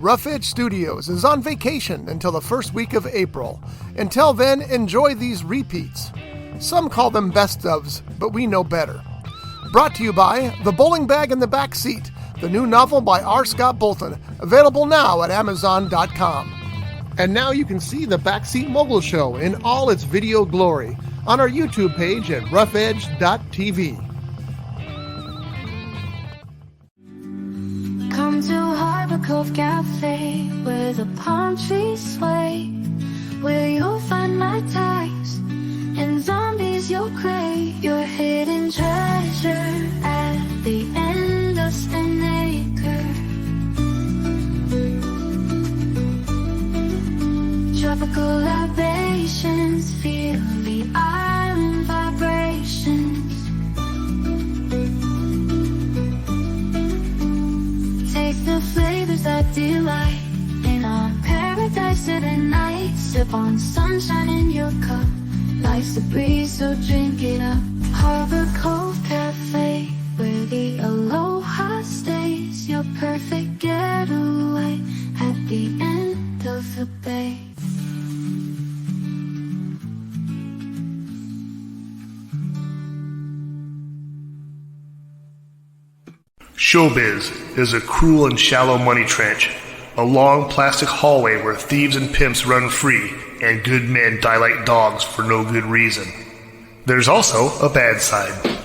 Rough Edge Studios is on vacation until the first week of April. Until then, enjoy these repeats. Some call them best ofs, but we know better. Brought to you by The Bowling Bag in the Back Seat, the new novel by R. Scott Bolton, available now at Amazon.com. And now you can see the Backseat Mogul Show in all its video glory on our YouTube page at roughedge.tv. Come to Harbor Cove Cafe, where the palm trees sway, where you'll find my ties and zombies you'll crave. Your hidden treasure at the end of Spinnaker. Tropical libations, feel the island vibrations. Taste the flavors that delight in our paradise of the night. Sip on sunshine in your cup, life's a breeze, so drink it up. Harbor Cove Cafe, where the aloha stays. Your perfect getaway at the end of the bay. Showbiz is a cruel and shallow money trench, a long plastic hallway where thieves and pimps run free and good men die like dogs for no good reason. There's also a bad side.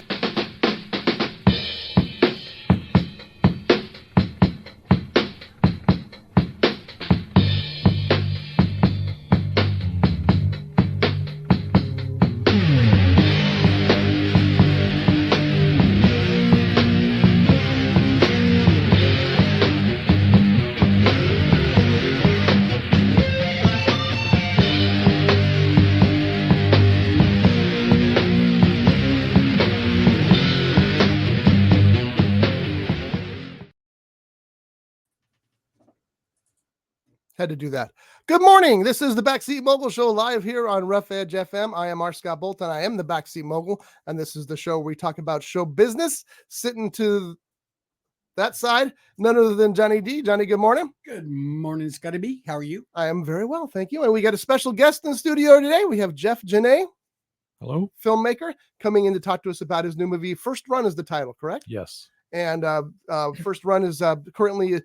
Had to do that. Good morning. This is the Backseat Mogul Show live here on Rough Edge FM. I am R. Scott Bolton. I am the Backseat Mogul, and this is the show where we talk about show business. Sitting to that side, none other than Johnny D. Johnny, good morning. Good morning, Scotty B. How are you? I am very well, thank you. And we got a special guest in the studio today. We have Jeff Genet, hello, filmmaker, coming in to talk to us about his new movie. First Run is the title, correct? Yes. And First Run is currently.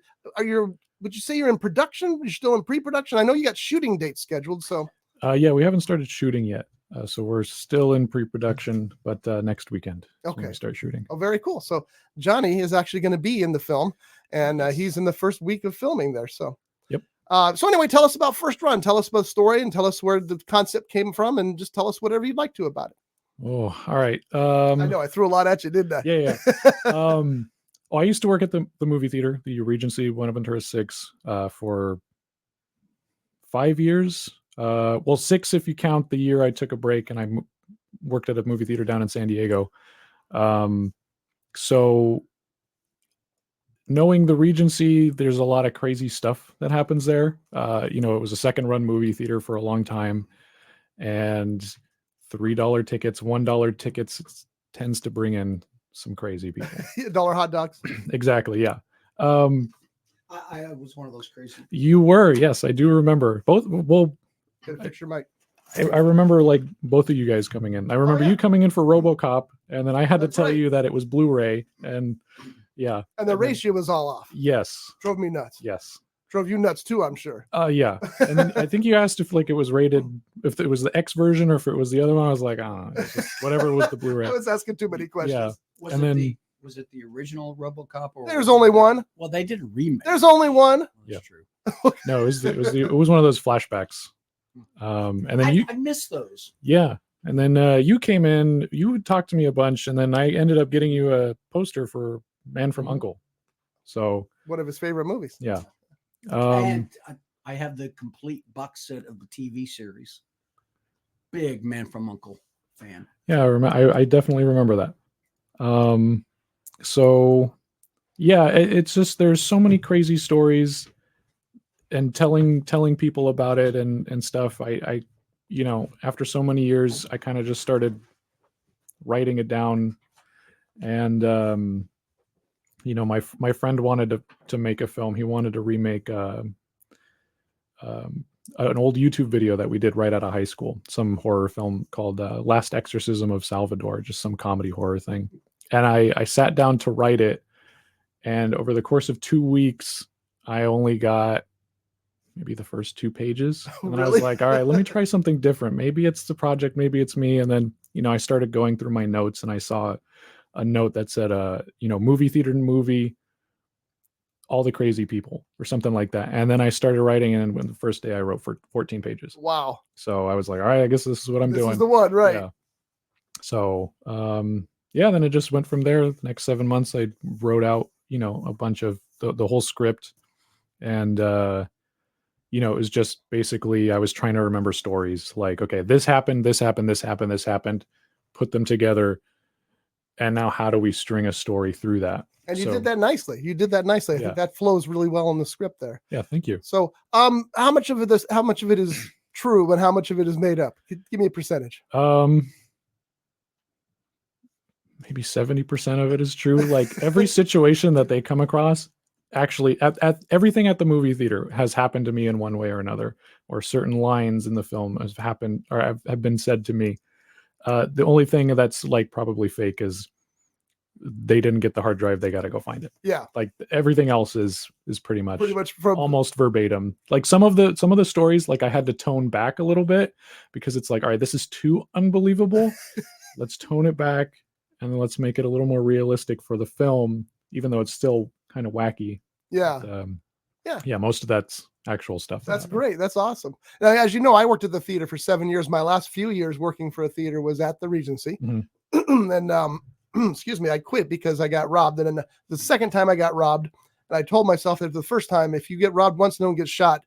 Would you say you're in production? You're still in pre-production? I know you got shooting dates scheduled, so. Yeah, we haven't started shooting yet. So we're still in pre-production, but next weekend is when we start shooting. Oh, very cool. So Johnny is actually going to be in the film, and he's in the first week of filming there. So, yep. So anyway, tell us about First Run. Tell us about the story, and tell us where the concept came from, and just tell us whatever you'd like to about it. Oh, all right. I know I threw a lot at you, didn't I? Yeah. I used to work at the movie theater, the Regency Buenaventura 6, for 5 years. 6 if you count the year I took a break and I worked at a movie theater down in San Diego. So knowing the Regency, there's a lot of crazy stuff that happens there. It was a second run movie theater for a long time, and $3 tickets, $1 tickets tends to bring in some crazy people. $1 hot dogs. Exactly. Yeah. I was one of those crazy. You were. Yes, I do remember both. Well, Get a picture, Mike. I remember like both of you guys coming in. I remember you coming in for RoboCop, and then I had to tell you that it was Blu-ray, and yeah. And the ratio was all off. Yes. Drove me nuts. Yes. Drove you nuts too, I'm sure. Yeah. And then I think you asked if like it was rated, if it was the X version or if it was the other one. I was like, whatever was the Blu-ray. I was asking too many questions. Yeah. Was it the original RoboCop? Or there's only one. Well, they did a remake. There's only one. That's true. No, it was one of those flashbacks. And then I missed those. Yeah. And then you came in, you talked to me a bunch, and then I ended up getting you a poster for Man from U.N.C.L.E. So one of his favorite movies. Yeah. And I have the complete box set of the TV series. Big Man from U.N.C.L.E. fan. Yeah, I definitely remember that. So yeah, it's just there's so many crazy stories, and telling people about it and stuff. I after so many years, I kind of just started writing it down, and my friend wanted to make a film. He wanted to remake an old YouTube video that we did right out of high school, some horror film called Last Exorcism of Salvador, just some comedy horror thing. And I sat down to write it. And over the course of 2 weeks, I only got maybe the first 2 pages. And then I was like, all right, let me try something different. Maybe it's the project, maybe it's me. And then, I started going through my notes and I saw a note that said, movie theater movie, all the crazy people or something like that. And then I started writing, and when the first day I wrote for 14 pages. Wow. So I was like, all right, I guess this is what I'm doing. This is the one, right? Yeah. So, then it just went from there. The next 7 months, I wrote out, a bunch of the whole script. And, it was just basically, I was trying to remember stories like, okay, this happened, this happened, this happened, this happened, put them together. And now how do we string a story through that? And you did that nicely. I think that flows really well in the script there. Yeah, thank you. So, how much of it is true and how much of it is made up? Give me a percentage. Maybe 70% of it is true. Like every situation that they come across, actually, at everything at the movie theater has happened to me in one way or another, or certain lines in the film has happened or have been said to me. The only thing that's like probably fake is they didn't get the hard drive. They got to go find it. Yeah. Like everything else is pretty much from almost verbatim. Like some of the stories, like I had to tone back a little bit because it's like, all right, this is too unbelievable. Let's tone it back and then let's make it a little more realistic for the film, even though it's still kind of wacky. Yeah. But, yeah. Most of that's actual stuff. That's great. That's awesome. Now, as you know, I worked at the theater for 7 years. My last few years working for a theater was at the Regency. Mm-hmm. And, excuse me, I quit because I got robbed. And then the second time I got robbed, and I told myself that the first time, if you get robbed once, no one gets shot,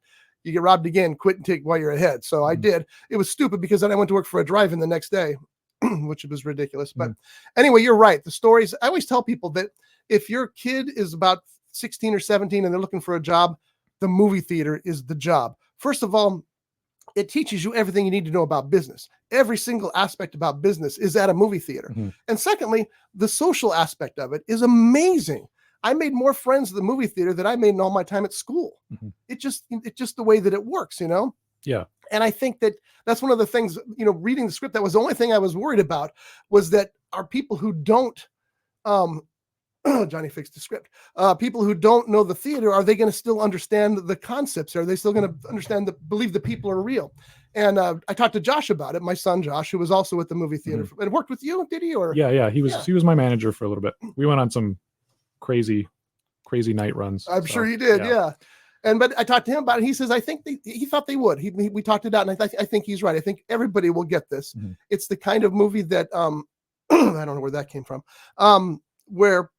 you get robbed again, quit and take while you're ahead. So I did. It was stupid because then I went to work for a drive-in the next day, which was ridiculous. But anyway, you're right. The stories, I always tell people that if your kid is about 16 or 17 and they're looking for a job, the movie theater is the job. First of all, it teaches you everything you need to know about business. Every single aspect about business is at a movie theater. Mm-hmm. And secondly, the social aspect of it is amazing. I made more friends at the movie theater than I made in all my time at school. Mm-hmm. It's just the way that it works, Yeah. And I think that's one of the things, reading the script, that was the only thing I was worried about, was that our people who don't, Johnny fixed the script. People who don't know the theater, are they going to still understand the concepts? Are they still going to believe the people are real? And I talked to Josh about it, my son Josh, who was also at the movie theater and worked with you. Did he? Or yeah, he was my manager for a little bit. We went on some crazy night runs. I'm sure he did. Yeah. But I talked to him about it. He says, I think he thought they would. We talked it out, and I think he's right. I think everybody will get this. Mm-hmm. It's the kind of movie that I don't know where that came from. Where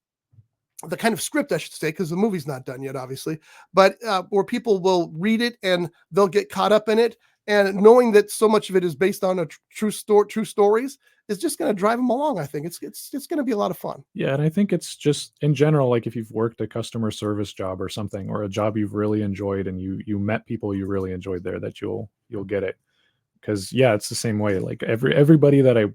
the kind of script, I should say, because the movie's not done yet, obviously, but where people will read it and they'll get caught up in it, and knowing that so much of it is based on true stories is just going to drive them along. I think it's going to be a lot of fun. Yeah, and I think it's just in general, like if you've worked a customer service job or something, or a job you've really enjoyed, and you met people you really enjoyed there, that you'll get it. Because it's the same way. Like everybody that I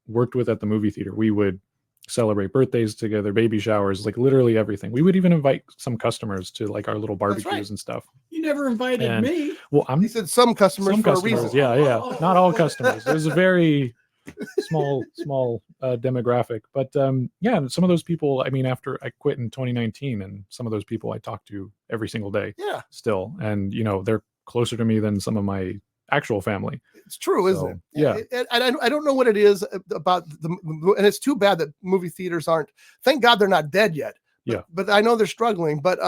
worked with at the movie theater, we would celebrate birthdays together, baby showers, like literally everything. We would even invite some customers to like our little barbecues and stuff. You never invited me. Well, He said some customers for a reason. Yeah. Not all customers. There's a very small demographic, but some of those people, I mean, after I quit in 2019, and some of those people I talk to every single day still, and they're closer to me than some of my actual family. It's true, isn't it? Yeah. I don't know what it is about and it's too bad that movie theaters aren't, thank God they're not dead yet. But I know they're struggling, but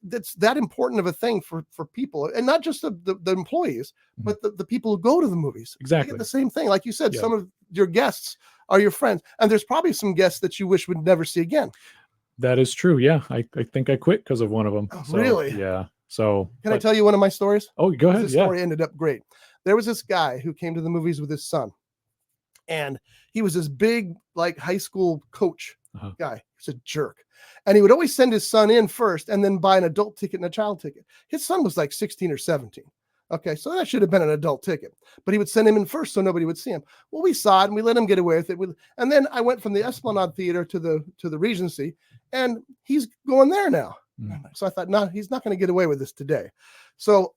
that's that important of a thing for people, and not just the employees, but the people who go to the movies. Exactly. They get the same thing. Like you said, some of your guests are your friends, and there's probably some guests that you wish would never see again. That is true. Yeah. I think I quit because of one of them. Oh, really? Yeah. So can I tell you one of my stories? Oh, go ahead. This story ended up great. There was this guy who came to the movies with his son, and he was this big, like, high school coach guy. He's a jerk. And he would always send his son in first and then buy an adult ticket and a child ticket. His son was like 16 or 17. Okay, so that should have been an adult ticket, but he would send him in first so nobody would see him. Well, we saw it and we let him get away with it. And then I went from the Esplanade Theater to the Regency, and he's going there now. Mm. So I thought, no, he's not going to get away with this today. So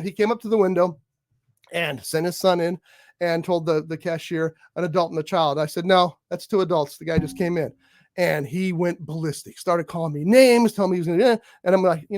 he came up to the window and sent his son in and told the cashier, an adult and a child. I said, no, that's 2 adults. The guy just came in. And he went ballistic, started calling me names, telling me he was going to, and I'm like,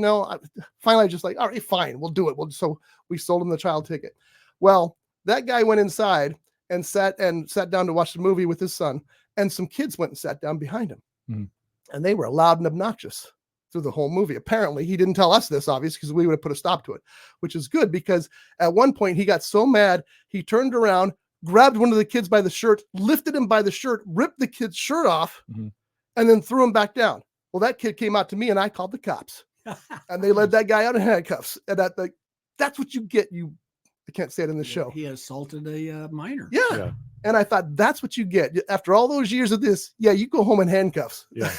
finally I just like, all right, fine, we'll do it. So we sold him the child ticket. Well, that guy went inside and sat down to watch the movie with his son, and some kids went and sat down behind him. Mm. And they were loud and obnoxious through the whole movie. Apparently, he didn't tell us this, obviously, because we would have put a stop to it, which is good, because at one point he got so mad, he turned around, grabbed one of the kids by the shirt, lifted him by the shirt, ripped the kid's shirt off, and then threw him back down. Well, that kid came out to me, and I called the cops, and they led that guy out in handcuffs. And that's what you get. I can't say it in the show. He assaulted a minor. Yeah. And I thought, that's what you get after all those years of this. Yeah, you go home in handcuffs. Yeah.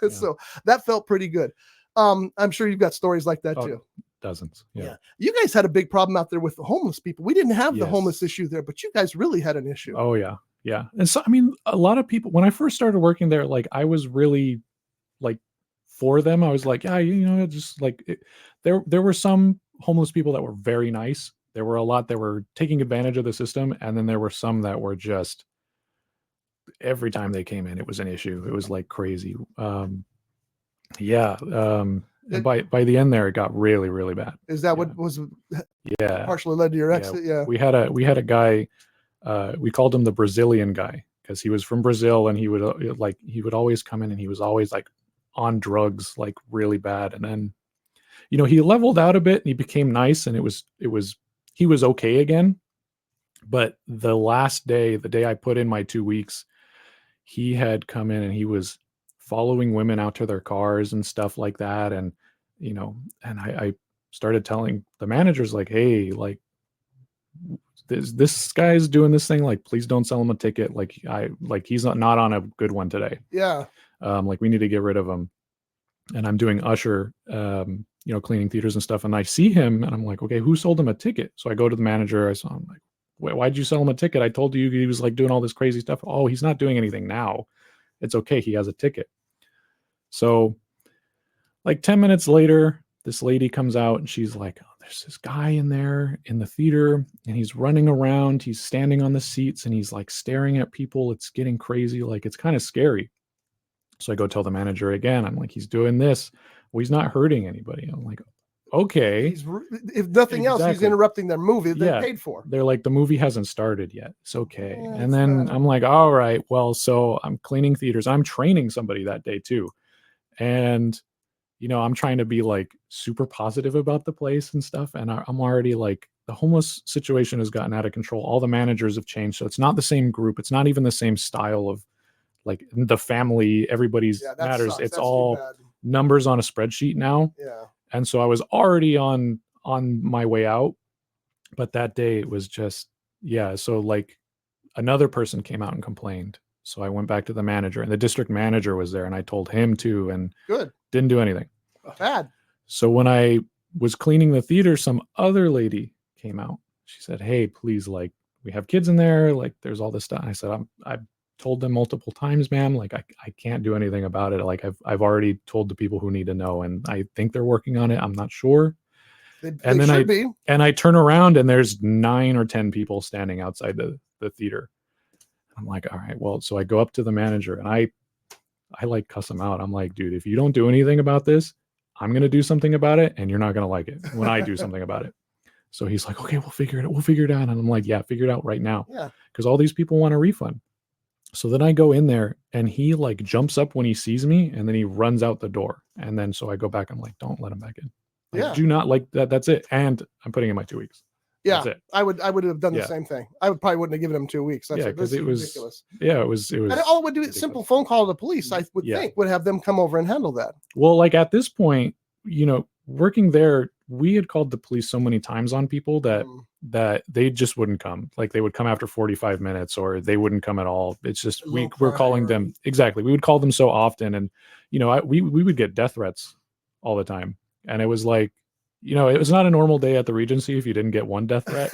So that felt pretty good. I'm sure you've got stories like that too. Dozens. Yeah. You guys had a big problem out there with the homeless people. We didn't have the Yes. homeless issue there, but you guys really had an issue. Oh yeah. Yeah. And so, I mean, a lot of people, when I first started working there, like I was really like for them. I was like, yeah, just like there were some homeless people that were very nice. There were a lot that were taking advantage of the system. And then there were some that were just, every time they came in, it was an issue. It was like crazy. And by the end there, it got really, really bad. Is that what was partially led to your exit? Yeah. We had a guy, we called him the Brazilian guy, because he was from Brazil, and he would always come in, and he was always like on drugs, like really bad. And then, he leveled out a bit and he became nice, and he was okay again. But the last day, the day I put in my 2 weeks, he had come in and he was following women out to their cars and stuff like that. And, and I started telling the managers, like, hey, like this guy's doing this thing, like, please don't sell him a ticket. Like he's not on a good one today. Yeah. Like we need to get rid of him. And I'm doing usher, cleaning theaters and stuff. And I see him and I'm like, okay, who sold him a ticket? So I go to the manager. I'm like, why'd you sell him a ticket? I told you he was like doing all this crazy stuff. Oh, he's not doing anything now. It's okay. He has a ticket. So like 10 minutes later, this lady comes out and she's like, oh, there's this guy in there in the theater and he's running around. He's standing on the seats and he's like staring at people. It's getting crazy. Like, it's kind of scary. So I go tell the manager again. I'm like, he's doing this. Well, he's not hurting anybody. I'm like, okay. If nothing else, he's interrupting their movie that they paid for. They're like, the movie hasn't started yet. It's okay. Yeah, and then I'm like, all right, well, so I'm cleaning theaters. I'm training somebody that day too. And, I'm trying to be like super positive about the place and stuff. And I'm already like, the homeless situation has gotten out of control. All the managers have changed. So it's not the same group. It's not even the same style of like the family. Everybody's matters. Sucks. It's That's all numbers on a spreadsheet now. Yeah. And so I was already on my way out, but that day it was just, so like another person came out and complained. So I went back to the manager, and the district manager was there, and I told him too, and didn't do anything. Bad. So when I was cleaning the theater, some other lady came out. She said, hey, please, like, we have kids in there. Like, there's all this stuff. And I said, I've told them multiple times, ma'am, like I can't do anything about it. Like I've already told the people who need to know, and I think they're working on it. I'm not sure. And then I turn around and there's 9 or 10 people standing outside the theater. I'm like, all right, well, so I go up to the manager and I like cuss him out. I'm like, dude, if you don't do anything about this, I'm going to do something about it, and you're not going to like it when I do something about it. So he's like, okay, we'll figure it out. We'll figure it out. And I'm like, yeah, figure it out right now. Yeah. Because all these people want a refund. So then I go in there and he like jumps up when he sees me, and then he runs out the door. And then so I go back. I'm like, don't let him back in. Like, do not like that. That's it. And I'm putting in my 2 weeks. Yeah, I would have done the same thing. I probably wouldn't have given him 2 weeks. Because it was ridiculous. It was. And all it would do is simple phone call to the police. I would think would have them come over and handle that. Well, like at this point, working there, we had called the police so many times on people that they just wouldn't come. Like they would come after 45 minutes, or they wouldn't come at all. It's just we're calling them exactly. We would call them so often, and we would get death threats all the time, and it was like, it was not a normal day at the Regency if you didn't get one death threat.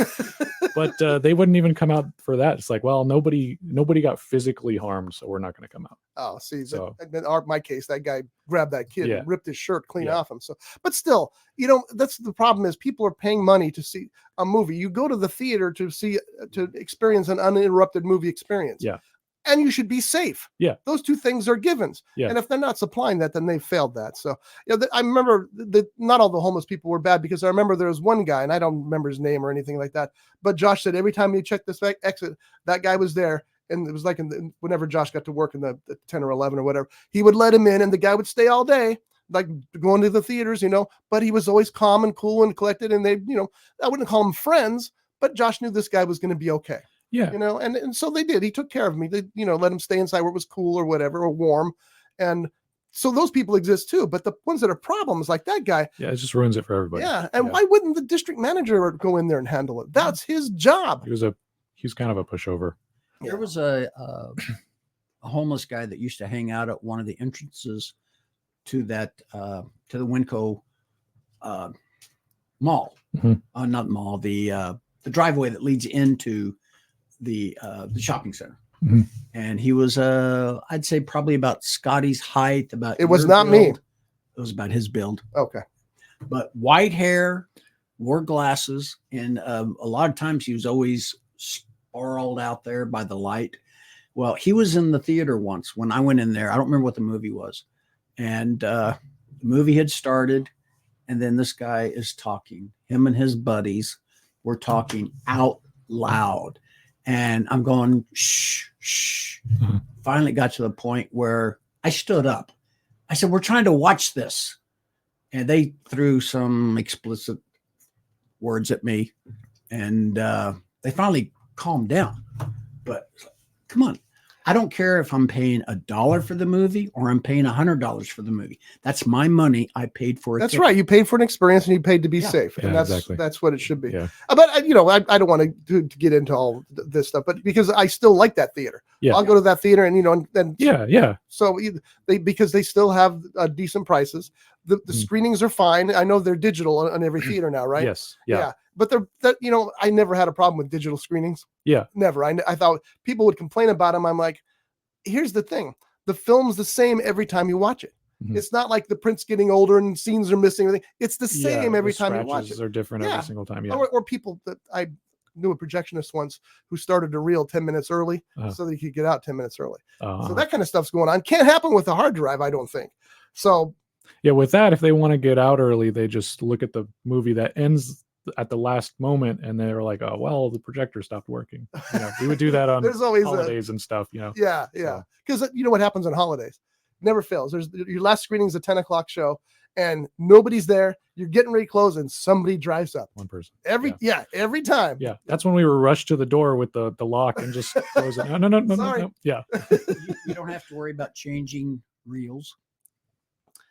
But they wouldn't even come out for that. It's like, well, nobody got physically harmed, so we're not going to come out. Oh, see, So- in my case, that guy grabbed that kid and ripped his shirt clean Yeah. off him. So, but still, that's the problem is people are paying money to see a movie. You go to the theater to experience an uninterrupted movie experience. Yeah. And you should be safe. Yeah. Those two things are givens. Yeah. And if they're not supplying that, then they failed that. So, I remember that not all the homeless people were bad, because I remember there was one guy, and I don't remember his name or anything like that, but Josh said every time he checked this exit, that guy was there. And it was like whenever Josh got to work in the 10 or 11 or whatever, he would let him in, and the guy would stay all day, like going to the theaters, but he was always calm and cool and collected. And they, I wouldn't call them friends, but Josh knew this guy was going to be okay. Yeah. And so they did. He took care of me. They, let him stay inside where it was cool or whatever, or warm. And so those people exist too. But the ones that are problems, like that guy. Yeah, it just ruins it for everybody. Yeah. And why wouldn't the district manager go in there and handle it? That's his job. He was kind of a pushover. There was a homeless guy that used to hang out at one of the entrances to that to the Winco mall. Mhm. Not mall, the driveway that leads into the shopping center. Mhm. And he was I'd say probably about Scotty's height. About It was your not me. build. It was about his build. Okay. But white hair, wore glasses, and a lot of times he was always sprawled out there by the light. Well, he was in the theater once when I went in there. I don't remember what the movie was. And the movie had started, and then this guy is talking. Him and his buddies were talking out loud. And I'm going, shh, shh. Mhm. Finally got to the point where I stood up. I said, we're trying to watch this. And they threw some explicit words at me. And they finally calmed down. But come on. I don't care if I'm paying $1 for the movie or I'm paying $100 for the movie. That's my money. I paid for it. That's right. You paid for an experience and you paid to be Yeah. safe. And Yeah, that's what it should be. Yeah. But I don't want to get into all this stuff, but because I still like that theater. Yeah. I'll go to that theater and, and Yeah. so because they still have decent prices. The screenings are fine. I know they're digital on every theater now, right? Yes. Yeah. But I never had a problem with digital screenings. Yeah. Never. I thought people would complain about them. I'm like, here's the thing. The film's the same every time you watch it. Mhm. It's not like the print's getting older and scenes are missing. It's the Yeah, same every the time you watch it. scratches are different Yeah. every single time. Yeah. Or people that I knew a projectionist once who started to reel 10 minutes early so that he could get out 10 minutes early. So that kind of stuff's going on. Can't happen with a hard drive, I don't think. So Yeah, with that, if they want to get out early, they just look at the movie that ends at the last moment, and they're like, "Oh, well, the projector stopped working." We would do that on there's always holidays and stuff. Yeah. Because you know what happens on holidays? Never fails. There's your last screening's a 10 o'clock show, and nobody's there. You're getting ready to close, and somebody drives up. One person. Every time. Yeah, that's when we were rushed to the door with the lock and just close it. No. Sorry. No. Yeah. You don't have to worry about changing reels.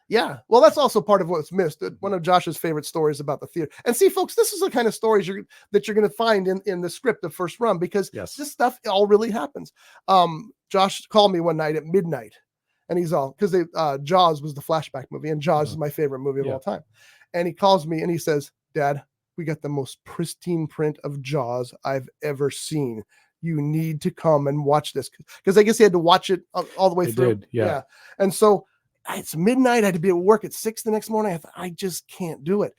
Yeah. Well, that's also part of what's missed. One of Josh's favorite stories about the theater. And see, folks, this is the kind of stories that you're going to find in the script of First Run, because Yes. this stuff all really happens. Josh called me one night at midnight, and he's all, because Jaws was the flashback movie, and Jaws is my favorite movie of all time. And he calls me and he says, "Dad, we got the most pristine print of Jaws I've ever seen. You need to come and watch this." Because I guess he had to watch it all the way They through. did, yeah. And so it's midnight. I had to be at work at 6 the next morning. I thought, I just can't do it.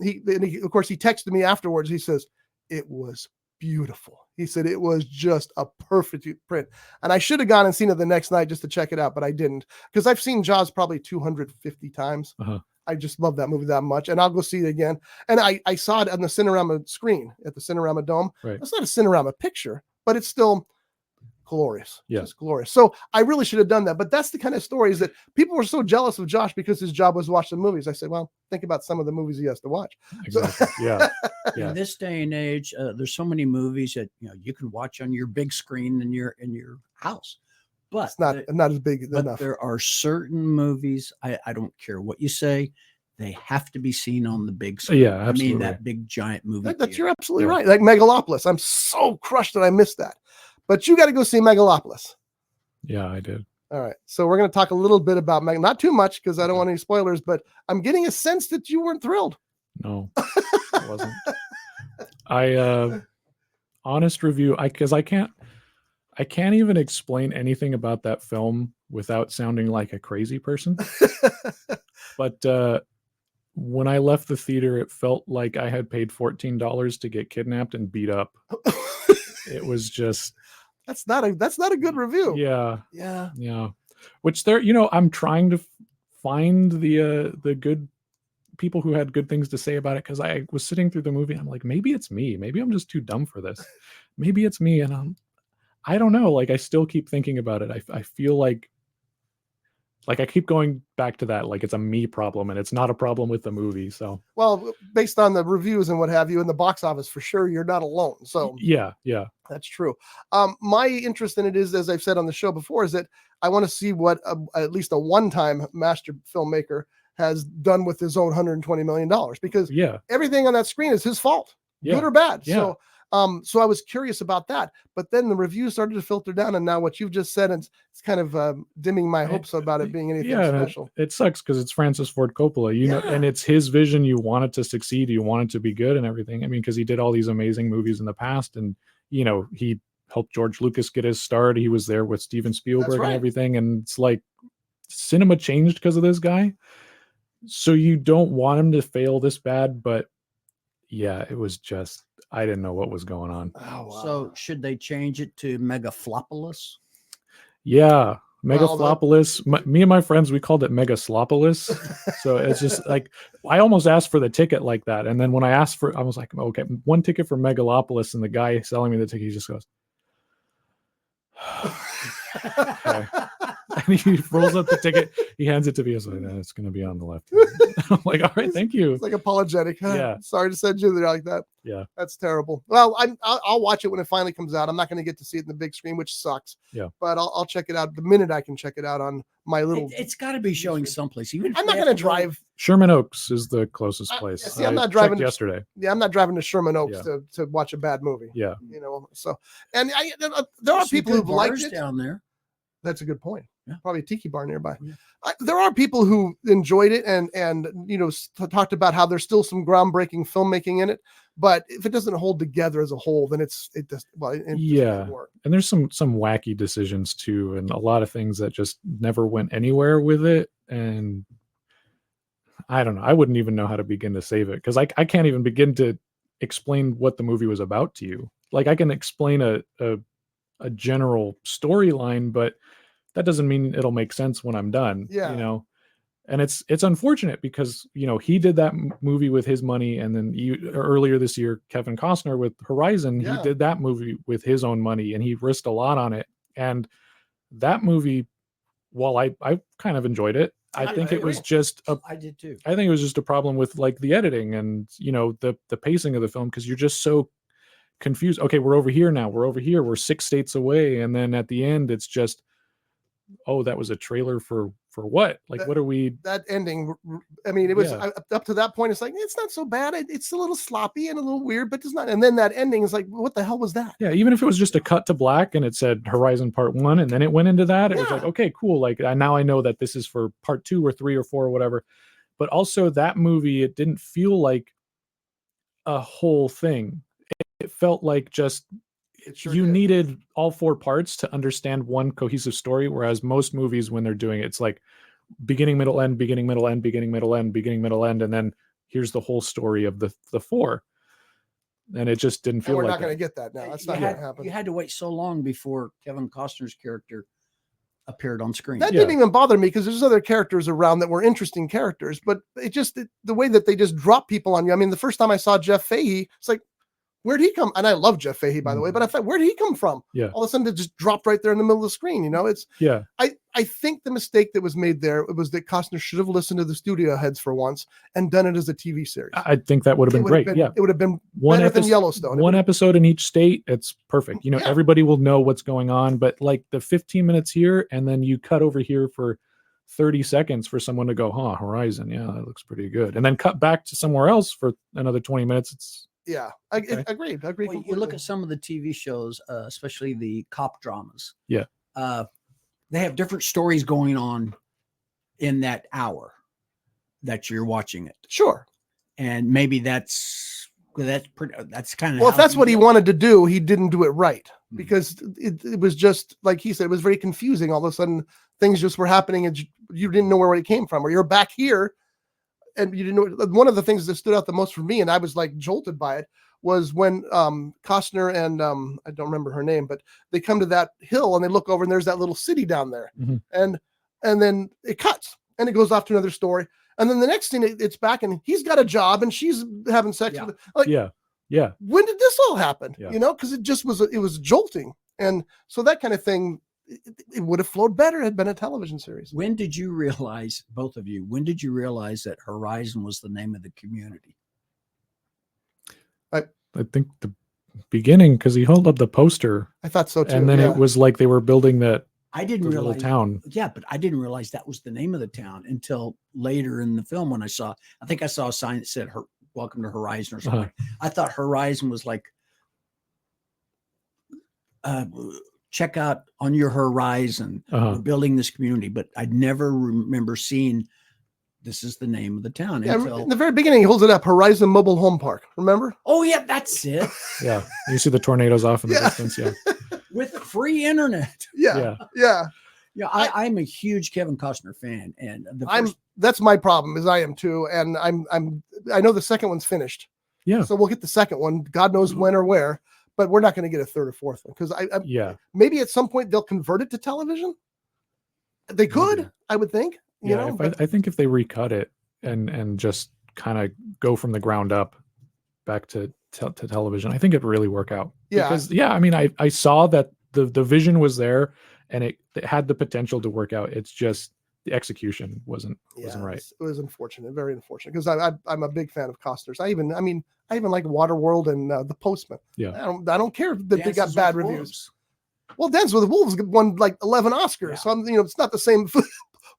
He of course, he texted me afterwards. He says, "It was beautiful." He said, "It was just a perfect print." And I should have gone and seen it the next night just to check it out, but I didn't, because I've seen Jaws probably 250 times. Uh-huh. I just love that movie that much. And I'll go see it again. And I saw it on the Cinerama screen at the Cinerama Dome. Right. It's not a Cinerama picture, but it's still glorious. Yeah. Just glorious. So I really should have done that. But that's the kind of stories that people were so jealous of Josh because his job was watching movies. I said, well, think about some of the movies he has to watch. Exactly. Yeah. Yeah. In this day and age, there's so many movies that you can watch on your big screen in your house. But It's not as big but enough. there are certain movies, I don't care what you say, they have to be seen on the big screen. Yeah, I mean, absolutely. that big giant movie. That's theater. you're absolutely Yeah. right. Like Megalopolis. I'm so crushed that I missed that. But you got to go see Megalopolis. Yeah, I did. All right. So we're going to talk a little bit about not too much because I don't want any spoilers, but I'm getting a sense that you weren't thrilled. No, it wasn't. Honest review, because I can't even explain anything about that film without sounding like a crazy person. But when I left the theater, it felt like I had paid $14 to get kidnapped and beat up. It was just that's not a good review. Yeah. Which I'm trying to find the good people who had good things to say about it, because I was sitting through the movie and I'm like, maybe it's me. Maybe I'm just too dumb for this. Maybe it's me, and I don't know. Like, I still keep thinking about it. I feel like I keep going back to that, like it's a me problem and it's not a problem with the movie. So, well, based on the reviews and what have you in the box office, for sure, you're not alone. So yeah, that's true. My interest in it is, as I've said on the show before, is that I want to see what at least a one-time master filmmaker has done with his own $120 million, because everything on that screen is his fault, good or bad. Yeah. So I was curious about that, but then the reviews started to filter down, and now what you've just said, it's kind of dimming my hopes about it being anything special. It sucks because it's Francis Ford Coppola, know, and it's his vision. You want it to succeed, you want it to be good and everything. I mean, because he did all these amazing movies in the past, and he helped George Lucas get his start. He was there with Steven Spielberg and everything, and it's like cinema changed because of this guy. So you don't want him to fail this bad, but yeah, it was just, I didn't know what was going on. Oh, wow. So should they change it to Megaflopolis? Yeah, Megaflopolis. Me and my friends, we called it Megaslopolis. So it's just like, I almost asked for the ticket like that. And then when I asked for, I was like, okay, one ticket for Megalopolis. And the guy selling me the ticket, he just goes, okay. And he rolls up the ticket. He hands it to me. I was like, it's going to be on the left. I'm like, all right, thank you. It's like apologetic. Yeah. Sorry to send you there like that. Yeah. That's terrible. Well, I'll watch it when it finally comes out. I'm not going to get to see it in the big screen, which sucks. Yeah. But I'll check it out the minute I can check it out on my little. It's got to be showing someplace. Even I'm not going to drive. Sherman Oaks is the closest place. See, I'm not driving yesterday. Yeah, I'm not driving to Sherman Oaks to watch a bad movie. Yeah. So, and there are people who liked it down there. That's a good point. Yeah. Probably a tiki bar nearby. Yeah. There are people who enjoyed it and talked about how there's still some groundbreaking filmmaking in it, but if it doesn't hold together as a whole, then it doesn't work. And there's some wacky decisions too, and a lot of things that just never went anywhere with it. And I don't know. I wouldn't even know how to begin to save it, because I can't even begin to explain what the movie was about to you. Like, I can explain a general storyline, but that doesn't mean it'll make sense when I'm done. And it's unfortunate because he did that movie with his money, and then earlier this year, Kevin Costner with Horizon, he did that movie with his own money, and he risked a lot on it. And that movie, while I kind of enjoyed it, I think it was just I did too. I think it was just a problem with like the editing and the pacing of the film, because you're just so confused. Okay, we're over here now. We're over here. We're 6 states away, and then at the end, it's just, oh, that was a trailer for what? Like, what are we? That ending. I mean, it was up to that point. It's like, it's not so bad. It's a little sloppy and a little weird, but it's not. And then that ending is like, what the hell was that? Yeah, even if it was just a cut to black and it said Horizon Part 1, and then it went into that, it was like, okay, cool. Like, now I know that this is for Part 2 or 3 or 4 or whatever. But also that movie, it didn't feel like a whole thing. It felt like just needed all 4 parts to understand one cohesive story, whereas most movies, when they're doing it, it's like beginning, middle, end, beginning, middle, end, beginning, middle, end, beginning, middle, end, and then here's the whole story of the 4. And it just didn't feel we're like not going to get that now. That's not going to happen. You had to wait so long before Kevin Costner's character appeared on screen. That didn't even bother me, because there's other characters around that were interesting characters, but the way that they just drop people on you. I mean, the first time I saw Jeff Fahey, it's like, where'd he come? And I love Jeff Fahey, by the way, but I thought, where'd he come from? Yeah. All of a sudden it just dropped right there in the middle of the screen. I think the mistake that was made there was that Costner should have listened to the studio heads for once and done it as a TV series. I think that would have been great. It would have been better than Yellowstone. One episode in each state. It's perfect. Everybody will know what's going on, but like the 15 minutes here, and then you cut over here for 30 seconds for someone to go, Horizon. Yeah, that looks pretty good. And then cut back to somewhere else for another 20 minutes. Agreed. Well, you look at some of the TV shows, especially the cop dramas. Yeah. They have different stories going on in that hour that you're watching it. Sure. And maybe that's kind of, Well, if that's what he wanted to do, he didn't do it right, because it was just like he said, it was very confusing. All of a sudden things just were happening and you didn't know where it came from, or you're back here and you didn't know. One of the things that stood out the most for me, and I was like jolted by it, was when Costner and I don't remember her name, but they come to that hill and they look over and there's that little city down there. And then it cuts and it goes off to another story. And then the next thing it's back and he's got a job and she's having sex with him. Like, yeah. When did this all happen? Yeah. You know, because it was jolting. And so that kind of thing, it would have flowed better had been a television series. When did you realize, both of you, that Horizon was the name of the community? I think the beginning, because he held up the poster. I thought so too. And then it was like they were building that. I didn't realize town. Yeah, but I didn't realize that was the name of the town until later in the film when I think I saw a sign that said "Welcome to Horizon" or something. I thought Horizon was like, check out on your horizon. We're building this community, but I never remember seeing this is the name of the town. Yeah, in the very beginning, he holds it up, Horizon Mobile Home Park. Remember? Oh yeah, that's it. Yeah, you see the tornadoes off in the distance. Yeah, with free internet. Yeah. I'm a huge Kevin Costner fan, and that's my problem. Is I am too, and I know the second one's finished. Yeah, so we'll get the second one. God knows when or where, but we're not going to get a third or fourth one because maybe at some point they'll convert it to television. They could, I would think. You know, I think if they recut it and just kind of go from the ground up back to television, I think it'd really work out. Yeah. Because I mean, I saw that the vision was there and it had the potential to work out. It's just the execution wasn't right. It was unfortunate, very unfortunate, because I'm a big fan of Costner's. I even like Waterworld and The Postman. Yeah. I don't care that they got bad reviews. Well, Dance with the Wolves won like 11 Oscars. Yeah. So it's not the same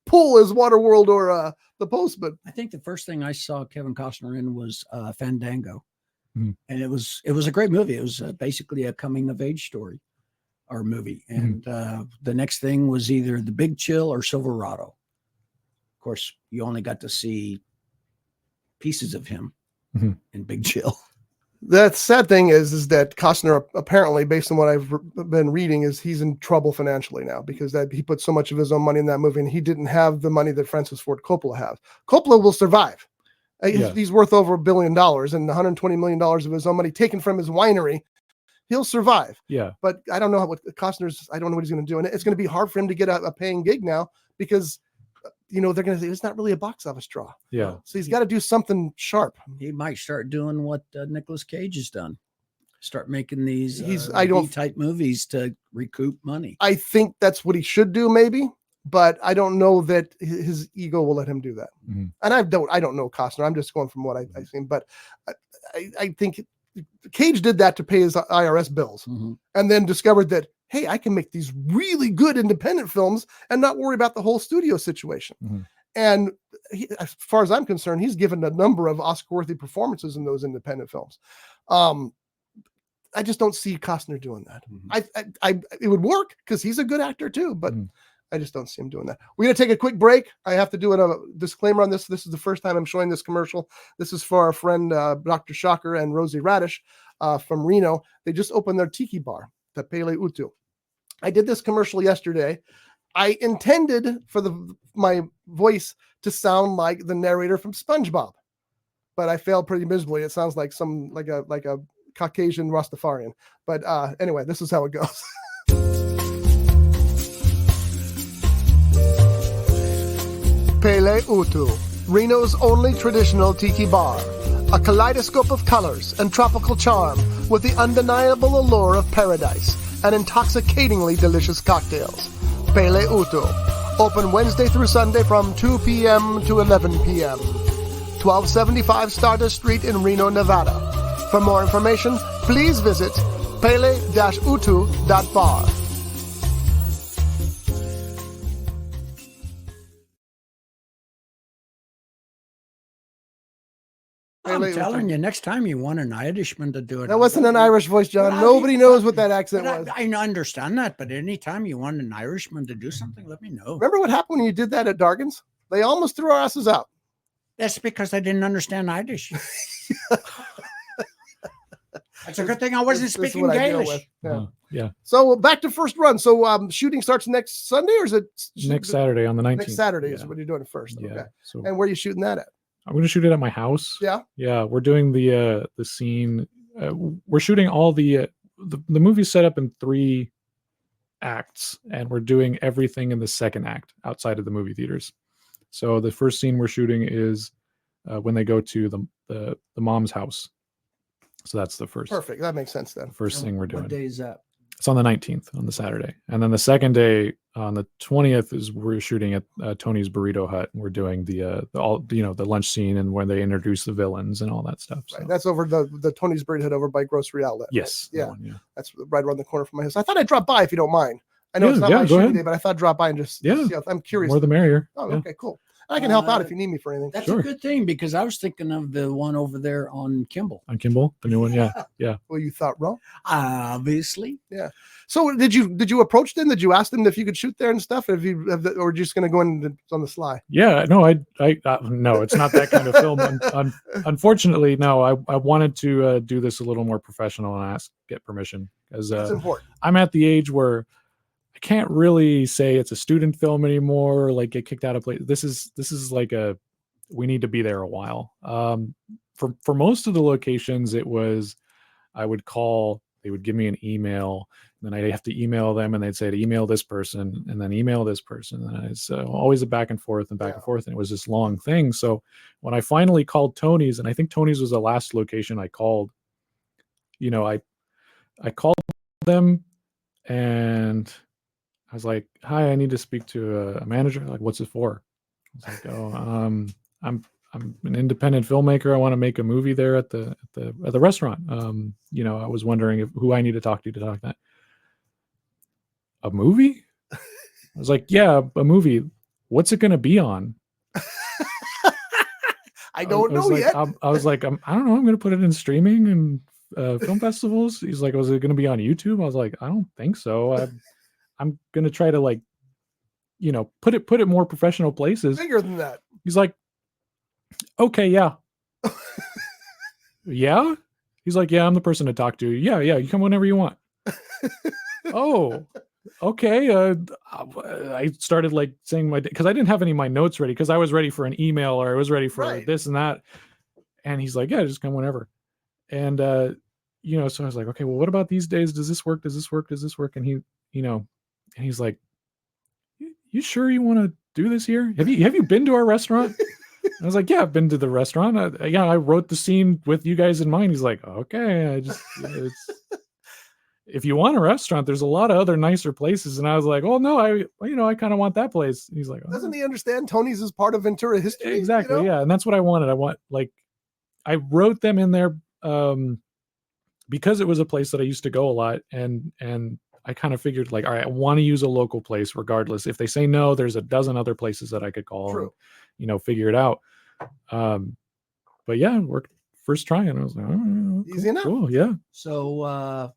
pool as Waterworld or The Postman. I think the first thing I saw Kevin Costner in was Fandango. And it was a great movie. It was basically a coming of age story or movie. And the next thing was either The Big Chill or Silverado. Of course, you only got to see pieces of him in Big Chill. The sad thing is that Costner, apparently, based on what I've been reading, is he's in trouble financially now because he put so much of his own money in that movie, and he didn't have the money that Francis Ford Coppola has. Coppola will survive. He's worth over $1 billion, and $120 million of his own money taken from his winery. He'll survive. Yeah. But I don't know what Costner's. I don't know what he's going to do, and it's going to be hard for him to get a paying gig now because they're going to say it's not really a box office draw. Yeah. So he's got to do something sharp. He might start doing what Nicolas Cage has done. Start making these type movies to recoup money. I think that's what he should do, maybe, but I don't know that his ego will let him do that. And I don't know Costner. I'm just going from what I've seen, but I think Cage did that to pay his IRS bills and then discovered that, hey, I can make these really good independent films and not worry about the whole studio situation. And as far as I'm concerned, he's given a number of Oscar-worthy performances in those independent films. I just don't see Costner doing that. It would work because he's a good actor too, but I just don't see him doing that. We're going to take a quick break. I have to do a disclaimer on this. This is the first time I'm showing this commercial. This is for our friend, Dr. Shocker and Rosie Radish from Reno. They just opened their tiki bar, the Pele Utu. I did this commercial yesterday. I intended for my voice to sound like the narrator from SpongeBob, but I failed pretty miserably. It sounds like a Caucasian Rastafarian. But anyway, this is how it goes. Pele Utu, Reno's only traditional tiki bar. A kaleidoscope of colors and tropical charm with the undeniable allure of paradise and intoxicatingly delicious cocktails. Pele Utu, open Wednesday through Sunday from 2 p.m. to 11 p.m. 1275 Stardust Street in Reno, Nevada. For more information, please visit pele-utu.bar. I'm telling you, next time you want an Irishman to do it. That wasn't an Irish voice, John. Nobody knows what that accent was. I understand that, but anytime you want an Irishman to do something, let me know. Remember what happened when you did that at Dargan's? They almost threw our asses out. That's because I didn't understand Irish. It's a good thing I wasn't This is speaking what I deal Gaelish. with. Yeah. Yeah. So back to first run. So shooting starts next Sunday, or is it Next Saturday on the 19th. Next Saturday is Yeah. when you're doing it first. Yeah. Okay. So And where are you shooting that at? I'm going to shoot it at my house. Yeah. Yeah. We're doing the scene. We're shooting all the movie's set up in 3 acts, and we're doing everything in the second act outside of the movie theaters. So the first scene we're shooting is when they go to the mom's house. So that's the first. Perfect. That makes sense then. First thing we're doing. What day is that? It's on the 19th, on the Saturday, and then the second day on the 20th is we're shooting at Tony's Burrito Hut. And we're doing the lunch scene and when they introduce the villains and all that stuff. So. Right. That's over the Tony's Burrito Hut over by Grocery Outlet. Yes. Right? Yeah. One, yeah. That's right around the corner from my house. I thought I'd drop by if you don't mind. I know Yeah, it's not yeah, my go shooting ahead. day, but I thought I'd drop by and just Yeah. see. I'm curious. More the merrier. Oh, Yeah. okay, cool. I can help out if you need me for anything. That's Sure. a good thing because I was thinking of the one over there on Kimball. On Kimball, the new one. Yeah. Yeah. Well, you thought wrong. Obviously. So did you approach them? Did you ask them if you could shoot there and stuff? Or or just going to go in on the sly? Yeah. No, no, it's not that kind of film. Unfortunately, no, I wanted to do this a little more professional and get permission because That's important. I'm at the age where I can't really say it's a student film anymore, like get kicked out of place. This is like we need to be there a while. For most of the locations, it was, I would call, they would give me an email, and then I'd have to email them, and they'd say to email this person, and then email this person. And it's always a back and forth and back and forth. And it was this long thing. So when I finally called Tony's, and I think Tony's was the last location I called, I called them and I was like, "Hi, I need to speak to a manager." Like, "What's it for?" I was like, "Oh, I'm an independent filmmaker. I want to make a movie there at the restaurant. I was wondering who I need to talk to talk that." A movie? I was like, "Yeah, a movie. What's it going to be on?" I don't know yet. I was like, I don't know. I'm going to put it in streaming and film festivals. He's like, "Was it going to be on YouTube?" I was like, "I don't think so. I'm going to try to put it more professional places." Bigger than that. He's like, "Okay, yeah." Yeah? He's like, "Yeah, I'm the person to talk to." Yeah, you come whenever you want. Oh, okay. I started saying because I didn't have any of my notes ready because I was ready for an email or I was ready for this and that. And he's like, "Yeah, just come whenever." And, so I was like, "Okay, well, what about these days? Does this work? Does this work? Does this work?" And he, and he's like, "You sure you want to do this here? Have you been to our restaurant?" I was like, "Yeah, I've been to the restaurant. I wrote the scene with you guys in mind." He's like, "Okay, if you want a restaurant, there's a lot of other nicer places." And I was like, "Oh no, I kind of want that place." And he's like, "Oh." Doesn't he understand Tony's is part of Ventura history? Exactly, yeah, and that's what I wanted. I wrote them in there because it was a place that I used to go a lot, and I kind of figured all right, I want to use a local place regardless. If they say no, there's a dozen other places that I could call. True. And, figure it out. But yeah, worked first try, and I was like, "Oh, Easy enough." Cool, yeah. So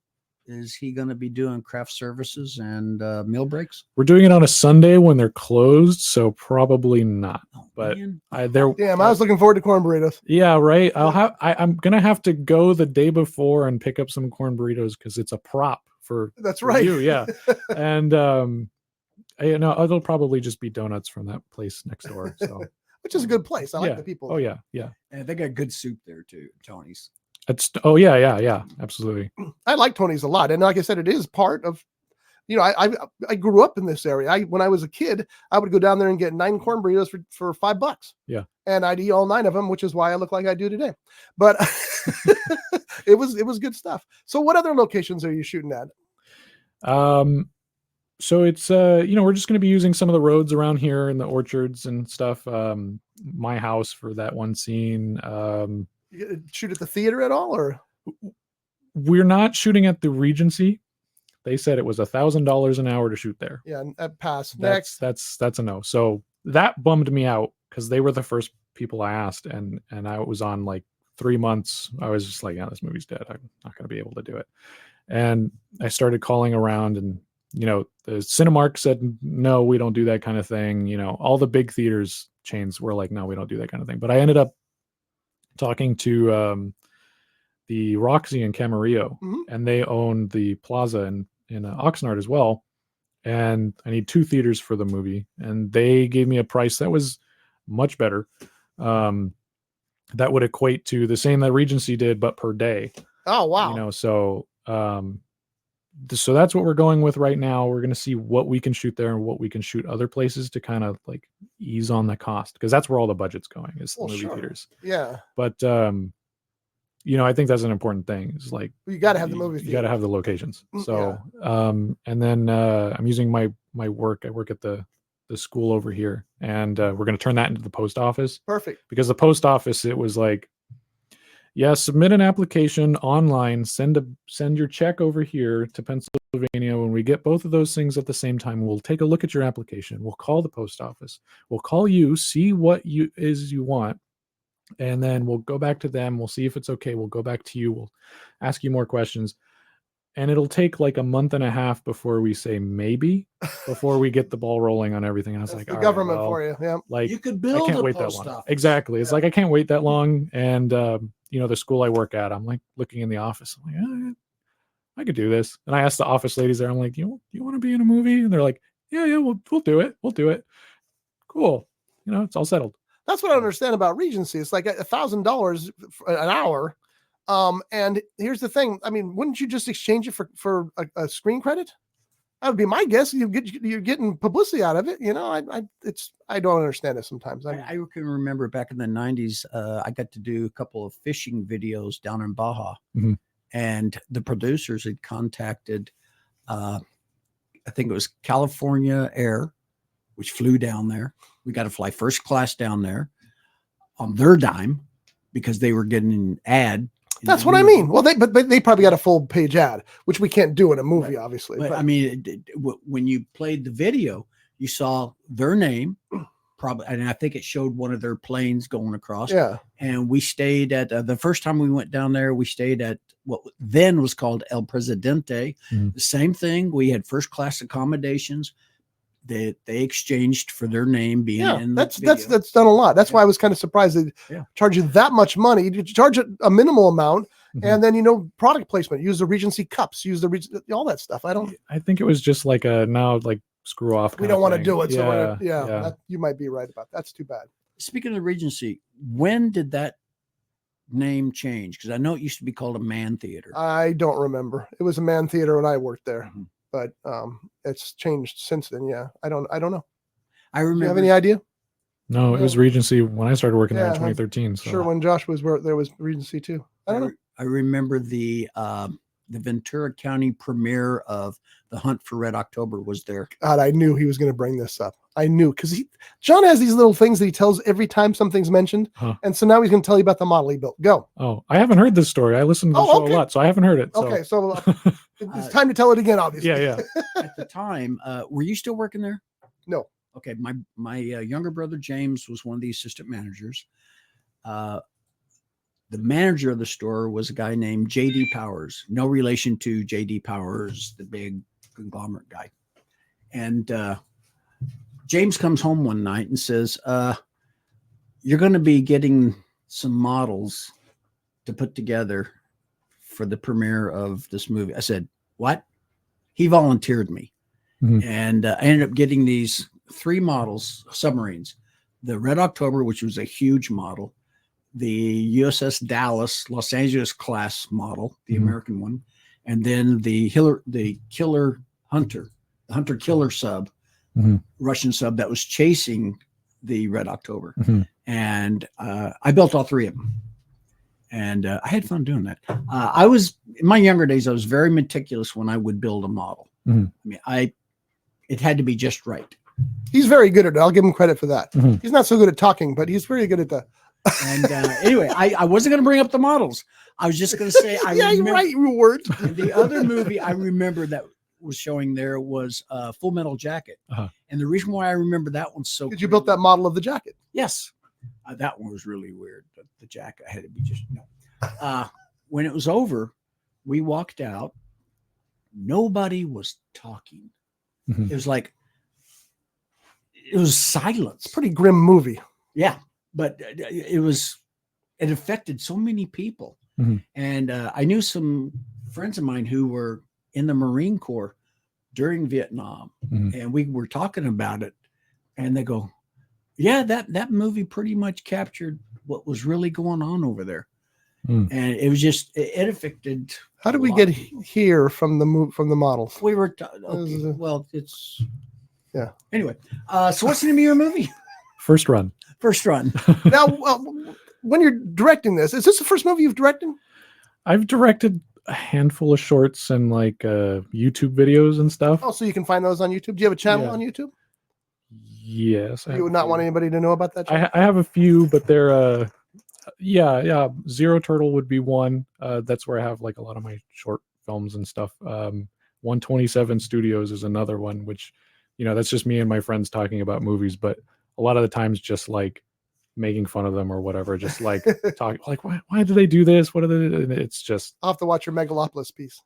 is he going to be doing craft services and meal breaks? We're doing it on a Sunday when they're closed, so probably not. Oh, But man. Damn, I was looking forward to corn burritos. Yeah, right. I'm gonna have to go the day before and pick up some corn burritos because it's a prop for That's for right. you, yeah. And it'll probably just be donuts from that place next door. So Which is a good place. I like yeah. the people. Oh yeah, yeah. And they got good soup there too, Tony's. Yeah, absolutely. I like Tony's a lot, and like I said, it is part of. I grew up in this area. When I was a kid, I would go down there and get 9 corn burritos for $5. Yeah, and I'd eat all 9 of them, which is why I look like I do today. But it was good stuff. So, what other locations are you shooting at? So it's we're just going to be using some of the roads around here in the orchards and stuff. My house for that one scene. You gonna shoot at the theater at all, or we're not shooting at the Regency. They said it was $1,000 an hour to shoot there. yeah, pass That's next. that's a no. So that bummed me out because they were the first people I asked, and I was on 3 months. I was just like, "Yeah, this movie's dead. I'm not going to be able to do it." And I started calling around, and the Cinemark said, "No, we don't do that kind of thing." All the big theaters chains were like, no, we don't do that kind of thing. But I ended up talking to the Roxy in Camarillo, and they own the Plaza in Oxnard as well. And I need 2 theaters for the movie, and they gave me a price that was much better. That would equate to the same that Regency did, but per day. Oh, wow. You know, so so that's what we're going with right now. We're going to see what we can shoot there and what we can shoot other places to kind of like ease on the cost, because that's where all the budget's going, is the movie theaters. Yeah. But you know, I think that's an important thing. It's like you got to have the movie theater. You got to have the locations. So and then I'm using my work. I work at the school over here, and we're going to turn that into the post office. Perfect. Because the post office, it was like, yeah, submit an application online, send your check over here to Pennsylvania. When we get both of those things at the same time, we'll take a look at your application. We'll call the post office. We'll call you, see what you want, and then we'll go back to them. We'll see if it's okay. We'll go back to you. We'll ask you more questions. And it'll take like a month and a half before we say maybe, before we get the ball rolling on everything. And I was like, the government for you. Yeah. Like, you could build I can't a wait that post long. office. Exactly. It's like, I can't wait that long. And, you know, the school I work at, I'm like looking in the office. I'm like, I could do this. And I asked the office ladies there, I'm like, you want to be in a movie? And they're like, yeah, we'll do it. We'll do it. Cool. You know, it's all settled. That's what I understand about Regency. It's like $1,000 an hour. And here's the thing. I mean, wouldn't you just exchange it for a screen credit? That would be my guess. You're getting publicity out of it. You know, I don't understand it sometimes. I can remember back in the 90s, I got to do a couple of fishing videos down in Baja, and the producers had contacted, I think it was California Air, which flew down there. We got to fly first class down there on their dime because they were getting an ad. That's what I mean. Well, but they probably got a full page ad, which we can't do in a movie, obviously. But I mean, when you played the video, you saw their name, probably, and I think it showed one of their planes going across. Yeah. And we stayed at the first time we went down there. We stayed at what then was called El Presidente. The same thing. We had first class accommodations. They exchanged for their name being in the video. That's done a lot. That's why I was kind of surprised they charge you that much money. You charge it a minimal amount, and then product placement. Use the Regency cups. Use all that stuff. I think it was just like like screw off. We don't want to do it. Yeah, so you might be right about that. That's too bad. Speaking of the Regency, when did that name change? Because I know it used to be called a Man Theater. I don't remember. It was a Man Theater when I worked there. But it's changed since then. Yeah, I don't know. I remember. Do you have any idea? No, it was Regency when I started working there in 2013. So. Sure, when Josh was there was Regency too. I don't know. I remember the Ventura County premiere of The Hunt for Red October was there. God, I knew he was going to bring this up. I knew, because John has these little things that he tells every time something's mentioned, and so now he's going to tell you about the model he built. Go. Oh, I haven't heard this story. I listen to the show a lot, so I haven't heard it. So. Okay, so it's time to tell it again, obviously. Yeah. At the time, were you still working there? No. Okay, my younger brother James was one of the assistant managers. The manager of the store was a guy named J.D. Powers, no relation to J.D. Powers, the big conglomerate guy. And James comes home one night and says, you're going to be getting some models to put together for the premiere of this movie. I said, what? He volunteered me. And I ended up getting these 3 models, submarines, the Red October, which was a huge model, the USS Dallas, Los Angeles class model, the American one, and then the Killer Hunter, the Hunter Killer sub, Russian sub that was chasing the Red October. And I built all 3 of them. And I had fun doing that. I was, in my younger days, I was very meticulous when I would build a model. I mean, it had to be just right. He's very good at it. I'll give him credit for that. He's not so good at talking, but he's very good at the. And anyway, I wasn't going to bring up the models. I was just going to say, you're right, you word. The other movie I remember that was showing there was Full Metal Jacket. And the reason why I remember that one so because you built that model of the jacket. Yes. That one was really weird. The jacket had to be just, when it was over, we walked out. Nobody was talking. It was like, it was silence. Pretty grim movie. Yeah, but it affected so many people. Mhm. And I knew some friends of mine who were in the Marine Corps during Vietnam, Mhm. and we were talking about it, and they go, yeah, that movie pretty much captured what was really going on over there. Mm. And it was just, it affected. How did a we lot get of people. here from the models? We were, okay, well, it's, Anyway, so what's the name of your movie? First Run. First Run. Now, when you're directing this, is this the first movie you've directed? I've directed a handful of shorts and like YouTube videos and stuff. Oh, so you can find those on YouTube. Do you have a channel on YouTube? Yes. You would not want anybody to know about that channel? I have a few, but they're Zero Turtle would be one. That's where I have like a lot of my short films and stuff. 127 Studios is another one, which, that's just me and my friends talking about movies, but a lot of the times just like making fun of them or whatever, just like talk like, why do they do this? What are they? And it's just, I'll have to watch your Megalopolis piece.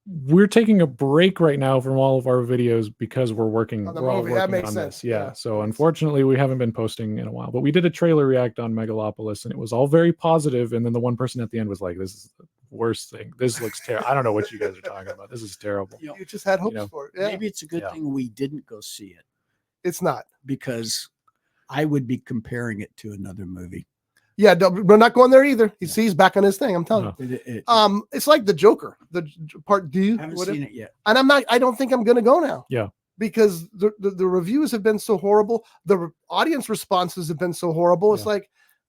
we're taking a break right now from all of our videos because we're working. On the We're all movie. That working makes on sense. this. Yeah. Yeah. So unfortunately, we haven't been posting in a while. But we did a trailer react on Megalopolis, and it was all very positive. And then the one person at the end was like, "This is the worst thing. This looks terrible. I don't know what you guys are talking about. This is terrible." You just had hopes for it. Yeah. Maybe it's a good thing we didn't go see it, It's not. because I would be comparing it to another movie. Yeah, we're not going there either. He's back on his thing. I'm telling you. It's like the Joker, the part D. I haven't seen it yet. And I don't think I'm going to go now. Yeah. Because the reviews have been so horrible. The audience responses have been so horrible. It's like,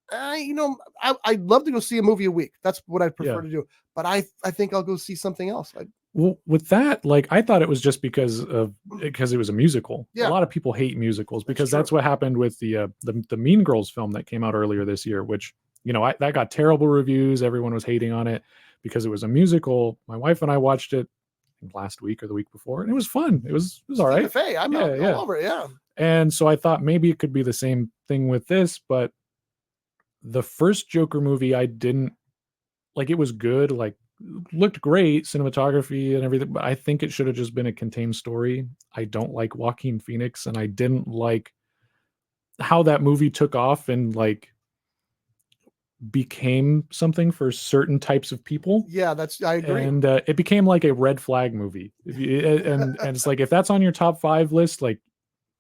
I'd love to go see a movie a week. That's what I prefer to do. But I think I'll go see something else. Well, with that, like, I thought it was just because it was a musical. Yeah. A lot of people hate musicals because that's what happened with the Mean Girls film that came out earlier this year, which, that got terrible reviews. Everyone was hating on it because it was a musical. My wife and I watched it last week or the week before, and it was fun. It was all right. I'm all over it. Yeah. And so I thought maybe it could be the same thing with this, but the first Joker movie, I didn't like. It was good, like, looked great, cinematography and everything, but I think it should have just been a contained story. I don't like Joaquin Phoenix, and I didn't like how that movie took off and like became something for certain types of people. Yeah, I agree. And it became like a red flag movie. And it's like, if that's on your top 5 list, like,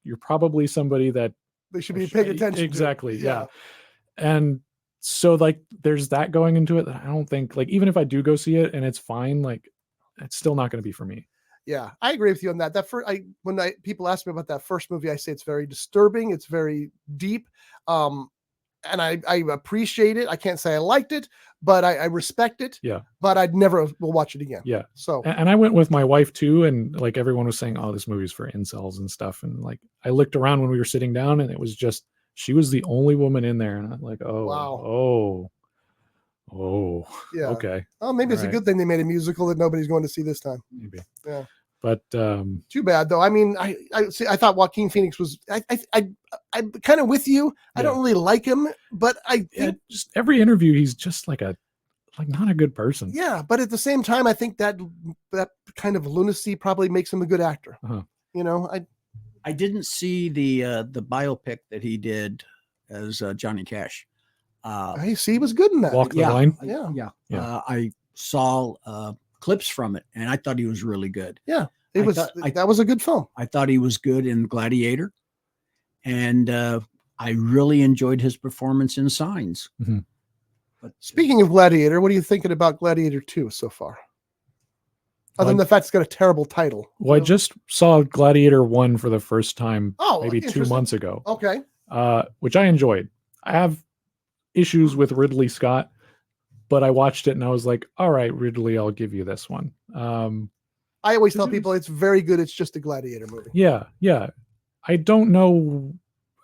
you're probably somebody that they should be paying attention. Exactly. To. Yeah. And so like there's that going into it that I don't think, like, even if I do go see it and it's fine, like, it's still not going to be for me. Yeah, I agree with you on that. When people ask me about that first movie, I say it's very disturbing. It's very deep. And I appreciate it. I can't say I liked it, but I respect it. Yeah. But I'd never will watch it again. Yeah. So, and I went with my wife too. And like, everyone was saying, oh, this movie's for incels and stuff. And like, I looked around when we were sitting down, and it was just, she was the only woman in there. And I'm like, oh, wow. Oh, yeah. Okay. Oh, maybe it's a good thing they made a musical that nobody's going to see this time. Maybe. Yeah. But too bad though. I mean, I thought Joaquin Phoenix was. I'm kind of with you. I don't really like him, but I think just every interview he's just like not a good person. Yeah, but at the same time, I think that kind of lunacy probably makes him a good actor. Uh-huh. I didn't see the biopic that he did as Johnny Cash. He was good in that. Walk the Line. Yeah. I saw clips from it, and I thought he was really good. Yeah, that was a good film. I thought he was good in Gladiator, and I really enjoyed his performance in Signs. Mm-hmm. But speaking of Gladiator, what are you thinking about Gladiator 2 so far? Other than the fact it's got a terrible title. Well, I just saw Gladiator 1 for the first time maybe 2 months ago. Okay. Which I enjoyed. I have issues with Ridley Scott, but I watched it and I was like, all right, Ridley, I'll give you this one. I always tell people it's very good. It's just a Gladiator movie. Yeah. Yeah. I don't know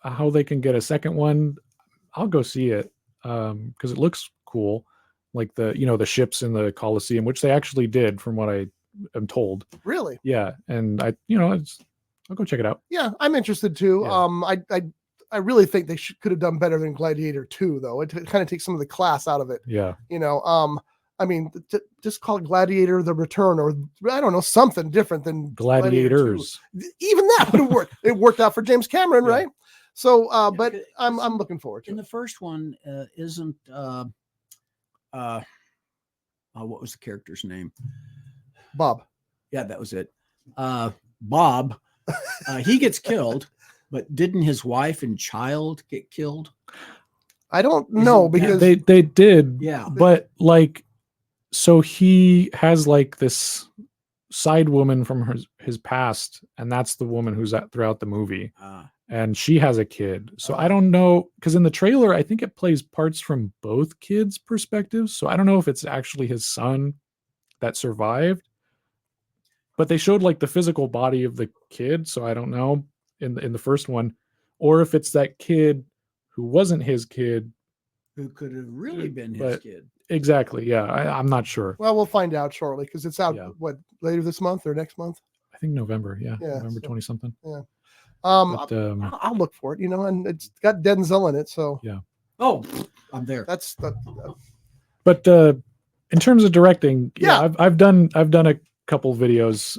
how they can get a second one. I'll go see it because it looks cool. Like the ships in the Colosseum, which they actually did from what I am told. Really? Yeah. And I'll go check it out. Yeah, I'm interested too. Yeah. I really think they could have done better than Gladiator 2, though. It kind of takes some of the class out of it. Yeah. I mean, just call it Gladiator: The Return, or I don't know, something different than Gladiators. Even that would have worked. It worked out for James Cameron, right? So, Yeah, but because I'm looking forward to in it. the first one, isn't what was the character's name? Bob. Yeah, that was it. Bob. He gets killed, but didn't his wife and child get killed? I don't know because they did. Yeah. But like, so he has like this side woman from his past, and that's the woman who's at throughout the movie. And she has a kid. So I don't know, because in the trailer, I think it plays parts from both kids' perspectives. So I don't know if it's actually his son that survived. But they showed like the physical body of the kid, so I don't know in the first one, or if it's that kid who wasn't his kid, who could have really been his but kid. exactly, yeah, I'm not sure. Well, we'll find out shortly because it's out Yeah. what later this month or next month. I think November, Yeah, November so- 20 something. Yeah. But, I'll look for it, and it's got Denzel in it, so yeah. Oh, I'm there. that's the. But in terms of directing, Yeah. I've done a couple videos.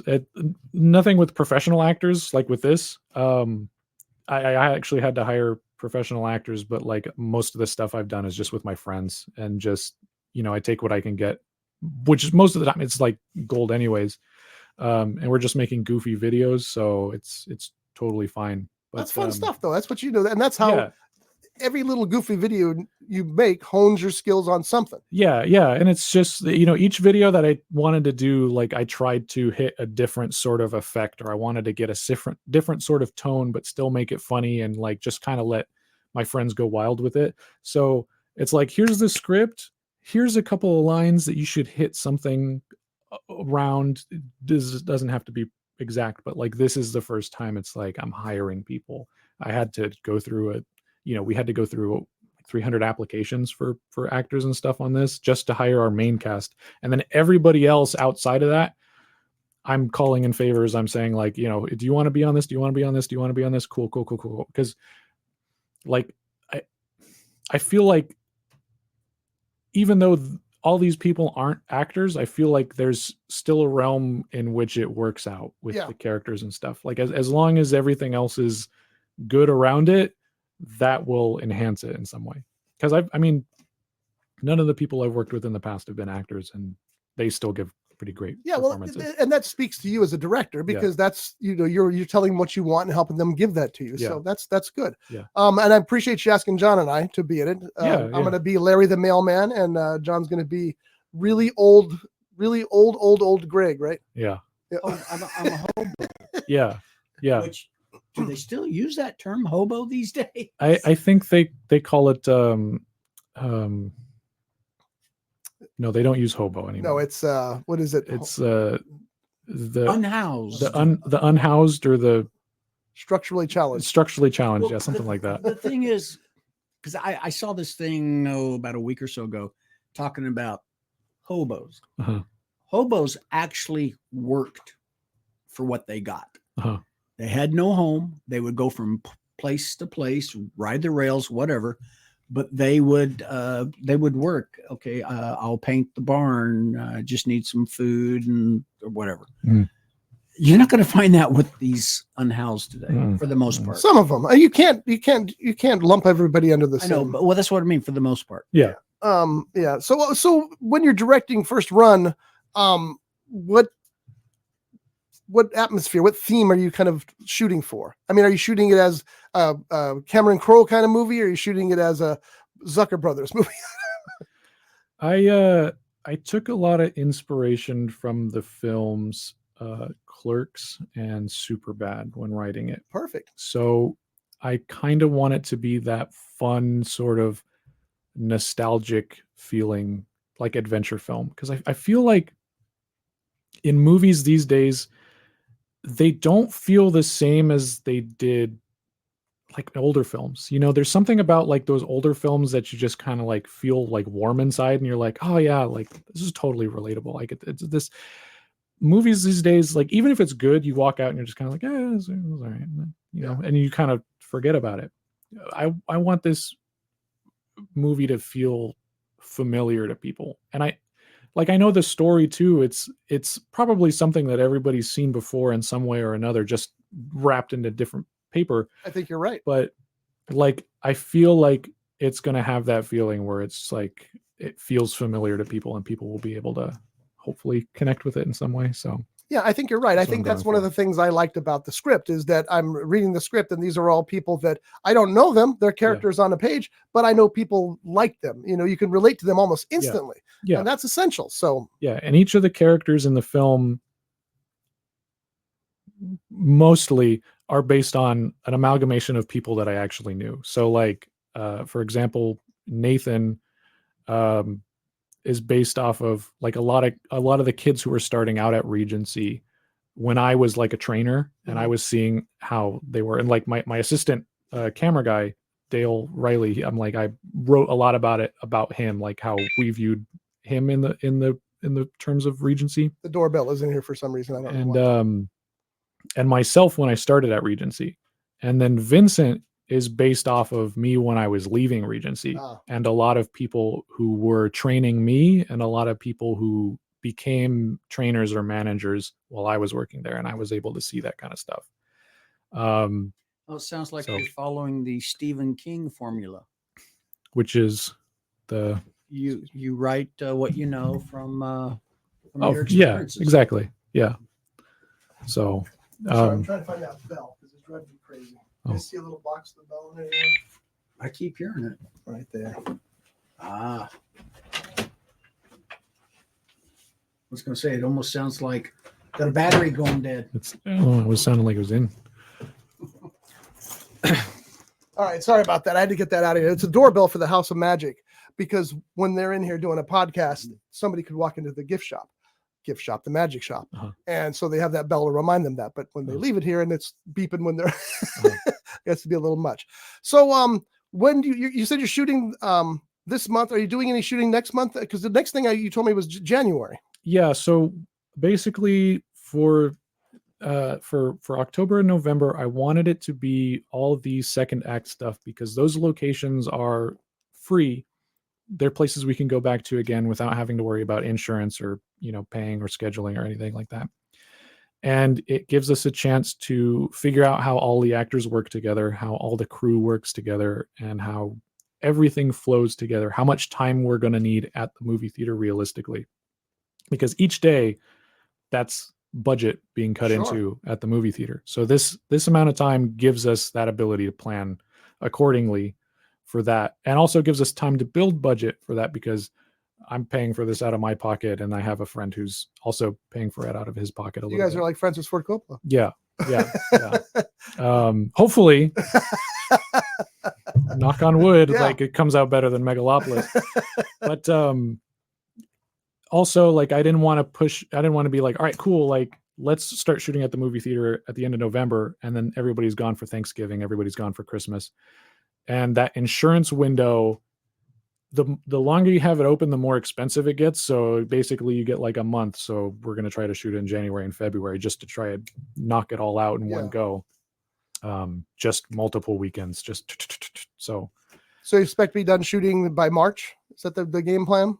Nothing with professional actors like with this. I actually had to hire professional actors, but like most of the stuff I've done is just with my friends, and just I take what I can get, which is most of the time it's like gold anyways. And we're just making goofy videos, so it's totally fine. But, That's fun stuff, though. That's what you do, and that's how yeah. every little goofy video you make hones your skills on something. Yeah, and it's just each video that I wanted to do, like I tried to hit a different sort of effect, or I wanted to get a different sort of tone, but still make it funny and like just kind of let my friends go wild with it. So it's like, here's the script, here's a couple of lines that you should hit something around. This doesn't have to be exact, but like this is the first time it's like I'm hiring people. I had to go through we had to go through 300 applications for actors and stuff on this just to hire our main cast. And then everybody else outside of that, I'm calling in favors. I'm saying like, do you want to be on this? Do you want to be on this? Do you want to be on this? Cool. Because like, I feel like even though all these people aren't actors, I feel like there's still a realm in which it works out with the characters and stuff. Like as long as everything else is good around it, that will enhance it in some way. Because I mean, none of the people I've worked with in the past have been actors, and they still give pretty great performances. And that speaks to you as a director, because that's you're telling them what you want and helping them give that to you. So that's good. Yeah. And I appreciate you asking John and I to be in it. I'm going to be Larry the mailman, and John's going to be really old Greg, right? Yeah. Oh, I'm a hobo. Yeah. Which, do they still use that term, hobo, these days? I think they call it no, they don't use hobo anymore. No, it's what is it? It's the unhoused. The unhoused, or the structurally challenged. Well, yeah, something like that. The thing is, because I saw this thing about a week or so ago talking about hobos. Uh-huh. Hobos actually worked for what they got. Uh-huh. They had no home. They would go from place to place, ride the rails, whatever. But they would work. Okay, I'll paint the barn. Just need some food or whatever. Mm. You're not going to find that with these unhoused today, for the most part. Some of them, you can't lump everybody under the same. I know, but that's what I mean, for the most part. Yeah. Yeah. So when you're directing first run, what atmosphere, what theme are you kind of shooting for? I mean, are you shooting it as a Cameron Crowe kind of movie, or are you shooting it as a Zucker Brothers movie? I took a lot of inspiration from the films Clerks and Superbad when writing it. Perfect. So I kind of want it to be that fun sort of nostalgic feeling, like adventure film, because I feel like in movies these days, they don't feel the same as they did like older films. There's something about like those older films that you just kind of like feel like warm inside, and you're like, oh yeah, like this is totally relatable. Like it's this movies these days, like even if it's good, you walk out and you're just kind of like, yeah, it's all right, and you kind of forget about it. I want this movie to feel familiar to people, and I know the story too. It's probably something that everybody's seen before in some way or another, just wrapped into different paper. I think you're right. But like I feel like it's going to have that feeling where it's like it feels familiar to people and people will be able to hopefully connect with it in some way. So Yeah, I think you're right. I That's what think I'm that's going one of for. the things I liked about the script is that I'm reading the script and these are all people that I don't know them. They're characters on a page, but I know people like them. You know, you can relate to them almost instantly. Yeah. And that's essential. So Yeah. And each of the characters in the film mostly are based on an amalgamation of people that I actually knew. So like, for example, Nathan, is based off of like a lot of the kids who were starting out at Regency when I was like a trainer and I was seeing how they were. And like my assistant camera guy, Dale Riley, I wrote a lot about him, like how we viewed him in the terms of Regency. the doorbell isn't here for some reason. I don't know why. And myself when I started at Regency. And then Vincent is based off of me when I was leaving Regency, and a lot of people who were training me and a lot of people who became trainers or managers while I was working there, and I was able to see that kind of stuff. It sounds like you're following the Stephen King formula, which is the you write what you know from your experiences. Yeah, exactly. Yeah. So Sorry, I'm trying to find that bell because it's driving me crazy. I see a little box of the bell in there. I keep hearing it right there. I was going to say, it almost sounds like got a battery going dead. It was sounding like it was in. All right, sorry about that. I had to get that out of here. It's a doorbell for the House of Magic because when they're in here doing a podcast, somebody could walk into the gift shop, the magic shop. And so they have that bell to remind them that. But when they leave it here and it's beeping when they're, it has to be a little much. So when do you said you're shooting this month? Are you doing any shooting next month? Because the next thing you told me was January. Yeah. So basically for October and November, I wanted it to be all the second act stuff because those locations are free. They're places we can go back to again without having to worry about insurance or, paying or scheduling or anything like that. And it gives us a chance to figure out how all the actors work together, how all the crew works together, and how everything flows together, how much time we're going to need at the movie theater realistically. Because each day that's budget being cut into at the movie theater. So this amount of time gives us that ability to plan accordingly for that, and also gives us time to build budget for that because I'm paying for this out of my pocket and I have a friend who's also paying for it out of his pocket. You guys are like Francis Ford Coppola. Yeah. Hopefully knock on wood, like it comes out better than Megalopolis. But also like I didn't want to be like, all right, cool, like let's start shooting at the movie theater at the end of November and then everybody's gone for Thanksgiving, everybody's gone for Christmas. And that insurance window, the longer you have it open, the more expensive it gets. So basically you get like a month. So we're going to try to shoot in January and February just to try and knock it all out in one go. Just multiple weekends. So you expect to be done shooting by March? Is that the game plan?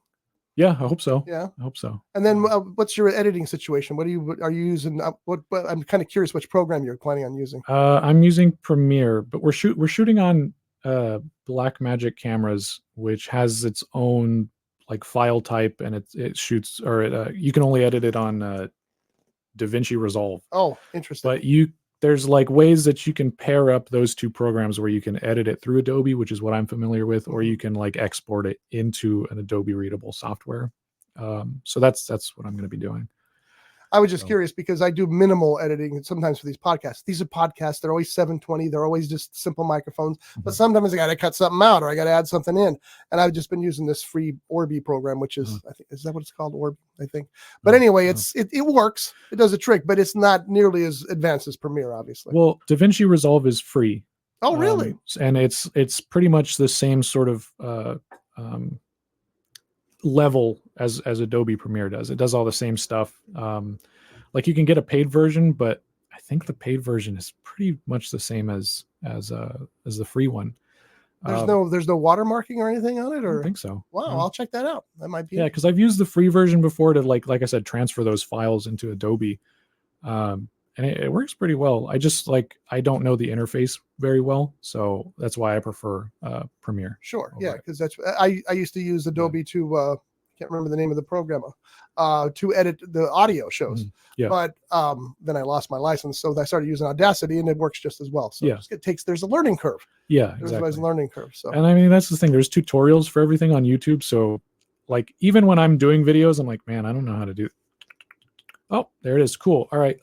Yeah, I hope so. Yeah, I hope so. And then what's your editing situation? What are you using? What I'm kind of curious which program you're planning on using. I'm using Premiere, but we're shooting on Blackmagic cameras, which has its own like file type, and it shoots, or you can only edit it on DaVinci Resolve. Oh, interesting. But there's like ways that you can pair up those two programs where you can edit it through Adobe, which is what I'm familiar with, or you can like export it into an Adobe readable software. So that's what I'm going to be doing. I was just curious because I do minimal editing sometimes for these podcasts. These are podcasts. They're always 720. They're always just simple microphones. But sometimes I got to cut something out or I got to add something in. And I've just been using this free Orbi program, which is, I think, is that what it's called? Orbi, I think. But anyway, it works. It does a trick, but it's not nearly as advanced as Premiere, obviously. Well, DaVinci Resolve is free. Oh, really? And it's pretty much the same sort of level as Adobe Premiere does. It does all the same stuff. Like you can get a paid version, but I think the paid version is pretty much the same as the free one. There's no watermarking or anything on it, or I don't think so. Wow, I'll check that out. That might be because I've used the free version before to like I said, transfer those files into Adobe. And and it works pretty well. I just I don't know the interface very well, so that's why I prefer Premiere. Sure. over Yeah, it. because that's I used to use Adobe to can't remember the name of the program to edit the audio shows. Yeah. But then I lost my license, so I started using Audacity, and it works just as well. So Yeah. there's a learning curve. Yeah, There's exactly. always a learning curve. So And I mean, that's the thing. There's tutorials for everything on YouTube. So like, even when I'm doing videos, I'm like, man, I don't know how to do. Oh, there it is. Cool. All right.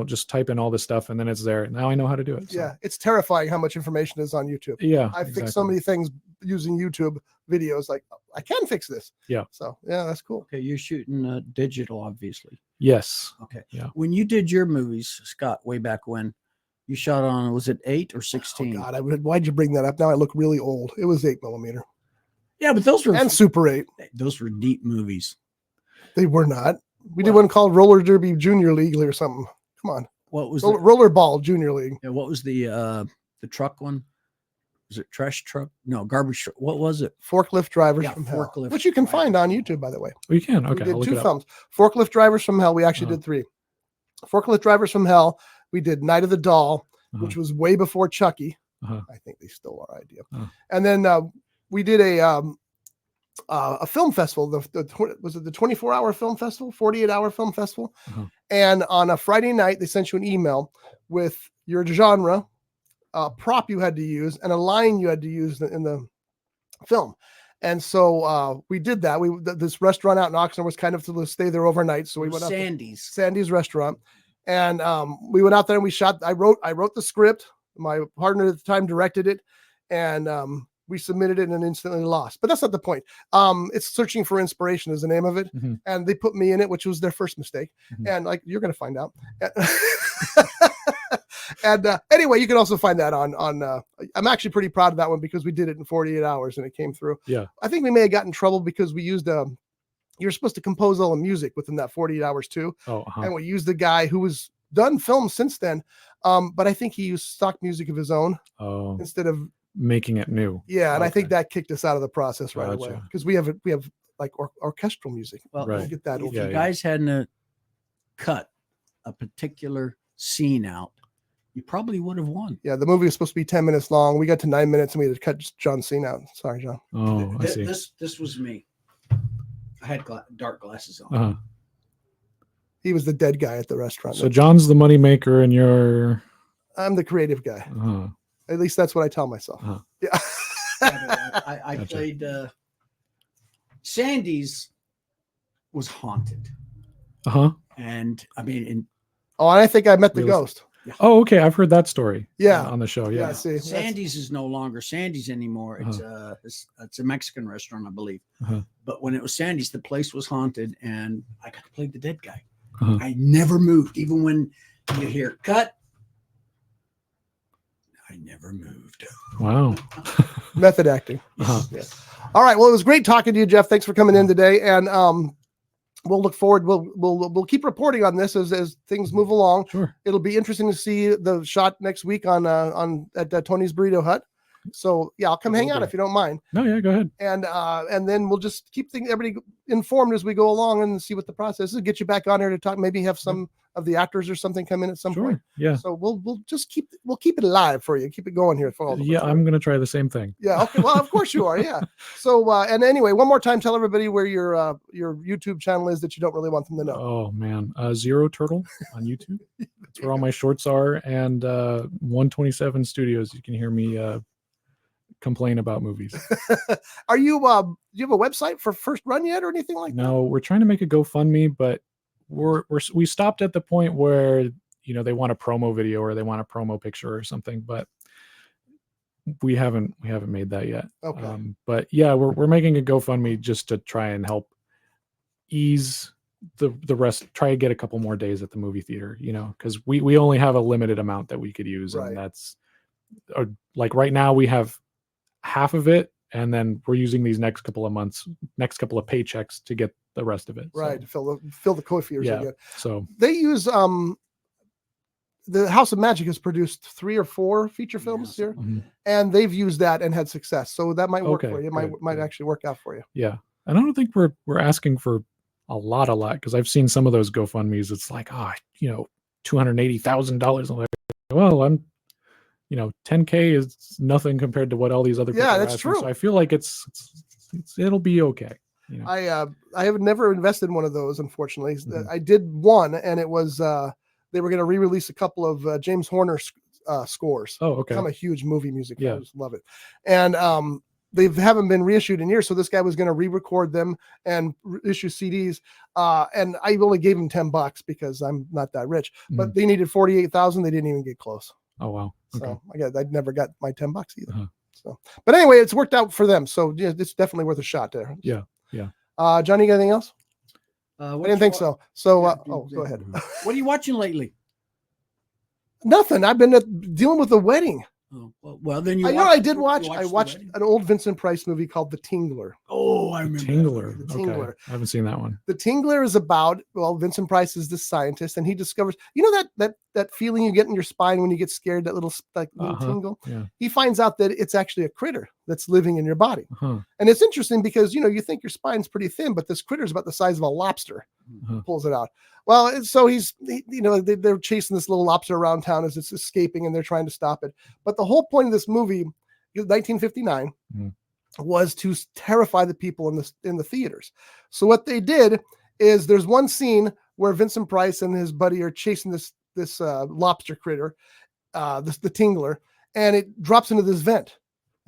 Just type in all this stuff and then it's there. Now I know how to do it. So. yeah, it's terrifying how much information is on YouTube. Yeah. I fixed so many things using YouTube videos. Like, I can fix this. Yeah. So yeah, that's cool. Okay, you're shooting digital, obviously. Yes. Okay. Yeah. When you did your movies, Scott, way back when, you shot on, was it 8 or 16? Oh, God, why'd you bring that up? Now I look really old. It was 8mm Yeah, but those were and Super 8. those were deep movies. They were not. We did one called Roller Derby Junior League or something. Come on, What was Rollerball Junior League. what was the truck one? Was it trash truck? No, garbage truck. What was it? Forklift Drivers Yeah, from Hell, Forklift which you can Drivers. find on YouTube, by the way. We can. Okay. We I'll did look 2 it up. films. Forklift Drivers from Hell. We actually Uh-huh. did 3. Forklift Drivers from Hell. We did Night of the Doll, Uh-huh. which was way before Chucky. Uh-huh. I think they stole our idea. Uh-huh. And then we did a film festival. Was it the 24-hour film festival, 48-hour film festival? Uh-huh. And on a Friday night, they sent you an email with your genre, prop you had to use, and a line you had to use in the film. And so we did that. This restaurant out in Oxnard was kind of to stay there overnight. So we went up to Sandy's restaurant, and we went out there and we shot. I wrote the script. My partner at the time directed it, and we submitted it and instantly lost. But that's not the point. It's Searching for Inspiration is the name of it, Mhm. and they put me in it, which was their first mistake. Mhm. And you're going to find out. And anyway, you can also find that on. I'm actually pretty proud of that one because we did it in 48 hours and it came through. Yeah. I think we may have gotten in trouble because we used you're supposed to compose all the music within that 48 hours too, Oh, uh-huh. and we used the guy who was done films since then. But I think he used stock music of his own Oh, instead of making it new. yeah, and I think Okay. that kicked us out of the process right away Gotcha. because we have like orchestral music. Well, Right. Get that if over. Yeah, you guys hadn't cut a particular scene out, you probably would have won. Yeah, the movie was supposed to be 10 minutes long. We got to 9 minutes and we had to cut John Cena out. Sorry, John. Oh, I see. This was me. I had dark glasses on. Uh-huh. He was the dead guy at the restaurant. So John's the moneymaker and you're. I'm the creative guy. Uh-huh. At least that's what I tell myself. Uh-huh. Yeah. I Gotcha. played Sandy's was haunted, Uh-huh. and I mean, Oh, and I think I met the Realistic. ghost. Oh, okay. I've heard that story. Yeah. On the show. Yeah, Yeah. see. that's- Sandy's is no longer Sandy's anymore. It's a Mexican restaurant, I believe. Uh-huh. But when it was Sandy's, the place was haunted, and I got to play the dead guy. Uh-huh. I never moved, even when you hear cut. I never moved. Wow. Method acting. Uh-huh. Yeah. All right. Well, it was great talking to you, Jeff. Thanks for coming in today. And we'll look forward. We'll keep reporting on this as things move along. Sure. It'll be interesting to see the shot next week on at Tony's Burrito Hut. So yeah, I'll come hang out if you don't mind. No, yeah, go ahead. And then we'll just keep everybody informed as we go along and see what the process is. Get you back on here to talk. Maybe have some of the actors or something come in at some point. Sure. Yeah. So we'll keep it alive for you. Keep it going here for all. Yeah, I'm gonna try the same thing. Yeah. Okay. Well, of course you are. Yeah. So and anyway, one more time, tell everybody where your YouTube channel is that you don't really want them to know. Oh man, Zero Turtle on YouTube. That's where all my shorts are, and 127 Studios. You can hear me complain about movies. Are you? Do you have a website for First Run yet, or anything like that? No, we're trying to make a GoFundMe, but we stopped at the point where they want a promo video or they want a promo picture or something, but we haven't made that yet. Okay. But yeah, we're making a GoFundMe just to try and help ease the rest. Try to get a couple more days at the movie theater, because we only have a limited amount that we could use, Right. and that's like right now we have half of it, and then we're using these next couple of paychecks to get the rest of it. Right. So, To fill the coiffures yeah. again. So They use the House of Magic has produced 3 or 4 feature films here, mhm. and they've used that and had success. So that might work Okay, for you. It good, might good. actually work out for you. yeah, and I don't think we're asking for a lot, because I've seen some of those GoFundMes. It's like, $280,000. I'm like, well, I'm, you know, 10K is nothing compared to what all these other people Yeah, are that's asking. true. So I feel like it'll be okay. You know? I have never invested in one of those, unfortunately. Mhm. I did one, and it was they were going to re-release a couple of James Horner scores. Oh, okay. I'm a huge movie music fan. Yeah. I just love it. And they haven't been reissued in years, so this guy was going to re-record them and issue CDs. And I only gave him $10 because I'm not that rich. But they needed 48,000. They didn't even get close. Oh wow. Okay. So I never got my $10 either. Uh-huh. So, but anyway, it's worked out for them. So yeah, it's definitely worth a shot there. Yeah. Johnny, you got anything else? I didn't think so. So, Yeah, go ahead. What are you watching lately? Nothing. I've been dealing with a wedding. Oh, well, then you. I did watch. you I watched The wedding? an old Vincent Price movie called The Tingler. Oh, I remember. Tingler. The Okay. Tingler. I haven't seen that one. The Tingler is about, well, Vincent Price is this scientist, and he discovers, you know, that feeling you get in your spine when you get scared, that little tingle. Yeah. He finds out that it's actually a critter that's living in your body. Uh-huh. And it's interesting because, you know, you think your spine's pretty thin, but this critter is about the size of a lobster. Uh-huh. Pulls it out. Well, so they're chasing this little lobster around town as it's escaping, and they're trying to stop it. But the whole point of this movie, 1959, was to terrify the people in the theaters. So what they did is there's one scene where Vincent Price and his buddy are chasing this lobster critter, the Tingler, and it drops into this vent.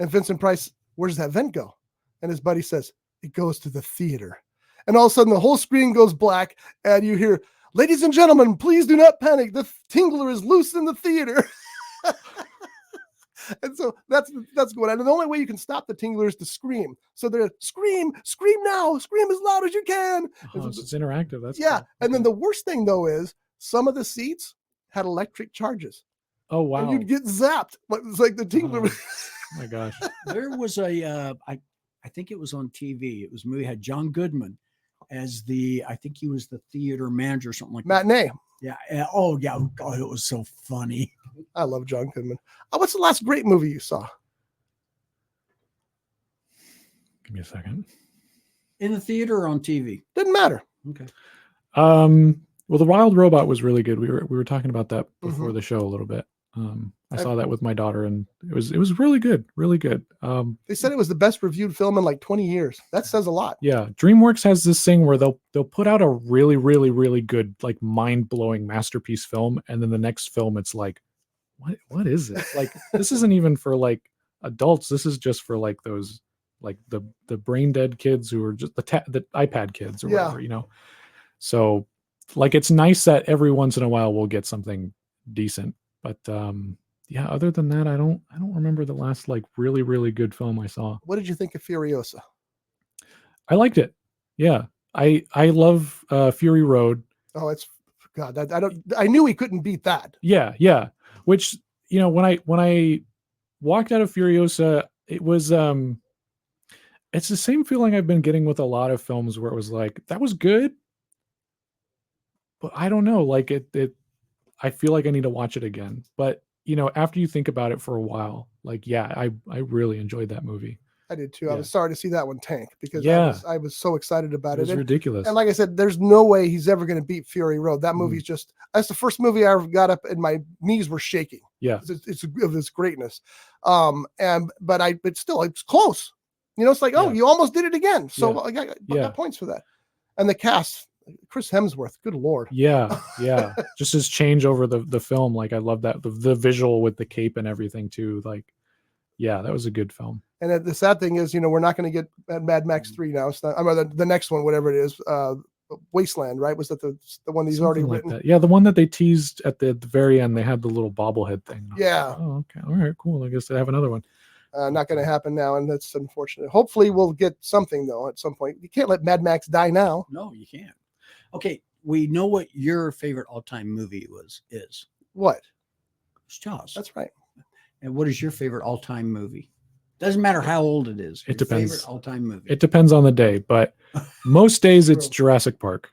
And Vincent Price, where does that vent go? And his buddy says, it goes to the theater. And all of a sudden the whole screen goes black, and you hear, ladies and gentlemen, please do not panic. The Tingler is loose in the theater. And so that's going on. And the only way you can stop the Tingler is to scream. So they're scream now, scream as loud as you can. So it's interactive. That's yeah. cool. And then the worst thing though is some of the seats had electric charges. Oh wow. And you'd get zapped. But it's like the Tingler. Oh my gosh. There was I think it was on TV. It was a movie had John Goodman as I think he was the theater manager or something like that. Matinee. Yeah. Oh yeah. God, it was so funny. I love John Goodman. What's the last great movie you saw? Give me a second. In the theater or on TV? Didn't matter. Okay. Well, The Wild Robot was really good. We were talking about that before Mm-hmm. the show a little bit. I saw that with my daughter, and it was really good, really good. They said it was the best reviewed film in like 20 years. That says a lot. Yeah, DreamWorks has this thing where they'll put out a really, really, really good, like mind-blowing masterpiece film, and then the next film it's like, what is it? Like, this isn't even for like adults. This is just for like those, like the brain dead kids who are just the iPad kids or whatever, you know. So like, it's nice that every once in a while we'll get something decent. But yeah, other than that, I don't remember the last like really, really good film I saw. What did you think of Furiosa? I liked it. Yeah. I love Fury Road. Oh, it's God. I knew he couldn't beat that. Yeah. Which, you know, when I walked out of Furiosa, it was it's the same feeling I've been getting with a lot of films where it was like, that was good, but I don't know, like I feel like I need to watch it again. But, you know, after you think about it for a while, like, yeah, I really enjoyed that movie. I did too. Yeah. I was sorry to see that one tank because I was so excited about It was it. ridiculous. And like I said, there's no way he's ever going to beat Fury Road. That movie's that's the first movie I ever got up and my knees were shaking. Yeah. It's of its greatness. But still, it's close. You know, it's like, you almost did it again. So I got points for that. And the cast, Chris Hemsworth, good Lord. Yeah. Just his change over the film. Like, I love that. The visual with the cape and everything too. Like, yeah, that was a good film. And the sad thing is, you know, we're not going to get Mad Max 3 now. It's not, I mean, the next one, whatever it is, Wasteland, right? Was that the one he's already written? Like that. Yeah, the one that they teased at the very end. They had the little bobblehead thing. Yeah. Oh, okay. All right, cool. I guess they have another one. Not going to happen now, and that's unfortunate. Hopefully, we'll get something though at some point. You can't let Mad Max die now. No, you can't. Okay, we know what your favorite all-time movie is. What? It's Jaws. That's right. And what is your favorite all-time movie? Doesn't matter how old it is. It Your depends. Favorite all-time movie. It depends on the day, but most days it's Jurassic Park.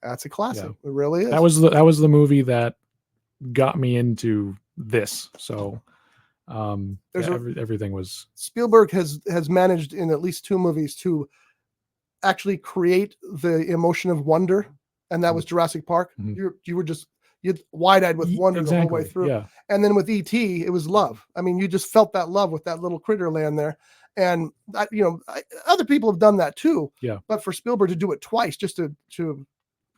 That's a classic. Yeah. It really is. That was the movie that got me into this. So everything was. Spielberg has managed in at least 2 movies to actually create the emotion of wonder, and that was Jurassic Park. Mm-hmm. You were just you wide-eyed with wonder the whole way through. Yeah. And then with E.T., it was love. I mean, you just felt that love with that little critter land there. And other people have done that too. Yeah. But for Spielberg to do it twice, just to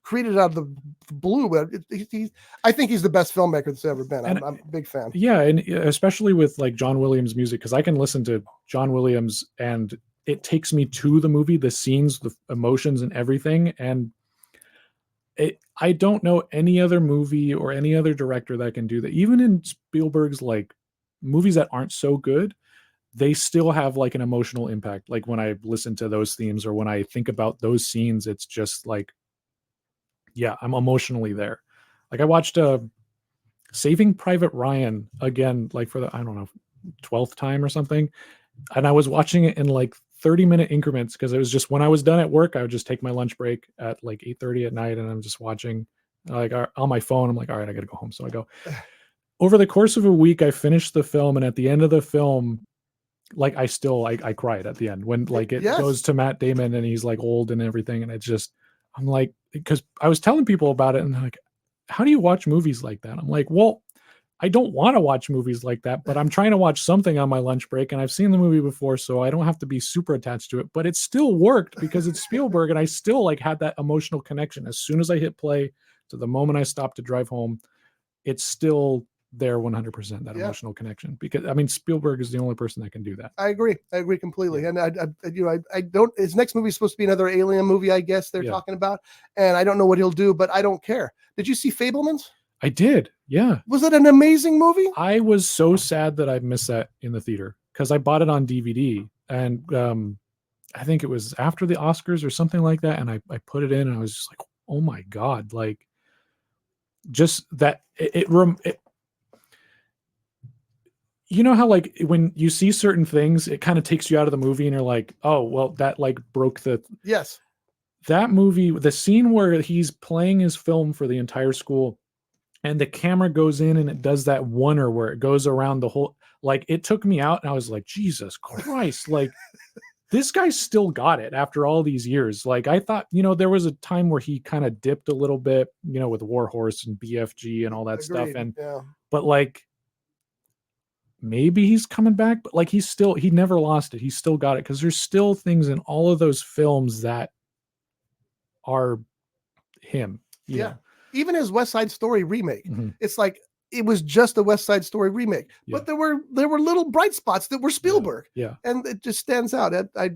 create it out of the blue, I think he's the best filmmaker that's ever been. I'm a big fan. Yeah, and especially with like John Williams music, because I can listen to John Williams and it takes me to the movie, the scenes, the emotions, and everything. And I don't know any other movie or any other director that can do that. Even in Spielberg's like movies that aren't so good, they still have like an emotional impact. Like when I listen to those themes or when I think about those scenes, it's just like, yeah, I'm emotionally there. Like I watched Saving Private Ryan again, like for the, I don't know, 12th time or something. And I was watching it in like 30-minute increments because it was just when I was done at work, I would just take my lunch break at like 8:30 at night and I'm just watching like on my phone. I'm like, all right, I got to go home. So I go. Over the course of a week, I finished the film, and at the end of the film, like I cried at the end when like it goes to Matt Damon and he's like old and everything. And it's just, I'm like, because I was telling people about it and like, how do you watch movies like that? I'm like, well, I don't want to watch movies like that, but I'm trying to watch something on my lunch break and I've seen the movie before, so I don't have to be super attached to it, but it still worked because it's Spielberg and I still like had that emotional connection. As soon as I hit play to the moment I stopped to drive home, it's still there 100%, that emotional connection, because I mean Spielberg is the only person that can do that. I agree completely. And I don't, his next movie is supposed to be another alien movie, I guess they're talking about, and I don't know what he'll do, but I don't care. Did you see Fabelmans? I did. Yeah. Was it an amazing movie? I was so sad that I missed that in the theater because I bought it on DVD and I think it was after the Oscars or something like that, and I put it in and I was just like, oh my God, like just that it you know how like when you see certain things, it kind of takes you out of the movie and you're like, oh, well, that like broke the... Yes. That movie, the scene where he's playing his film for the entire school and the camera goes in and it does that oneer where it goes around the whole, like it took me out and I was like, Jesus Christ, like this guy still got it after all these years. Like I thought, there was a time where he kind of dipped a little bit, with Warhorse and BFG and all that stuff. And, but like, maybe he's coming back, but like he never lost it. He still got it because there's still things in all of those films that are him. Yeah. Even his West Side Story remake. Mm-hmm. It's like it was just a West Side Story remake, but there were little bright spots that were Spielberg. Yeah. And it just stands out. I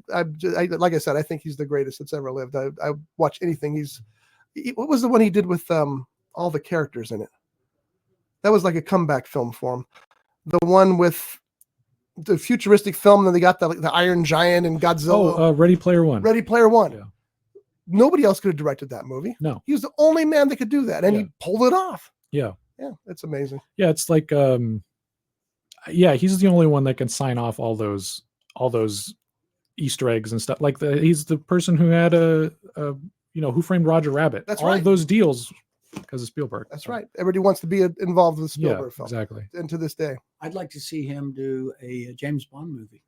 like I said, I think he's the greatest that's ever lived. I watch anything what was the one he did with all the characters in it? That was like a comeback film for him. The one with the futuristic film, then they got the Iron Giant and Godzilla. Oh, Ready Player One. Ready Player One. Yeah. Nobody else could have directed that movie. No. He was the only man that could do that, and he pulled it off. Yeah. Yeah, it's amazing. Yeah, it's like he's the only one that can sign off all those Easter eggs and stuff. Like he's the person who had Who Framed Roger Rabbit. That's all right. Of those deals because of Spielberg. That's right. Everybody wants to be involved with Spielberg film. Exactly. And to this day. I'd like to see him do a James Bond movie.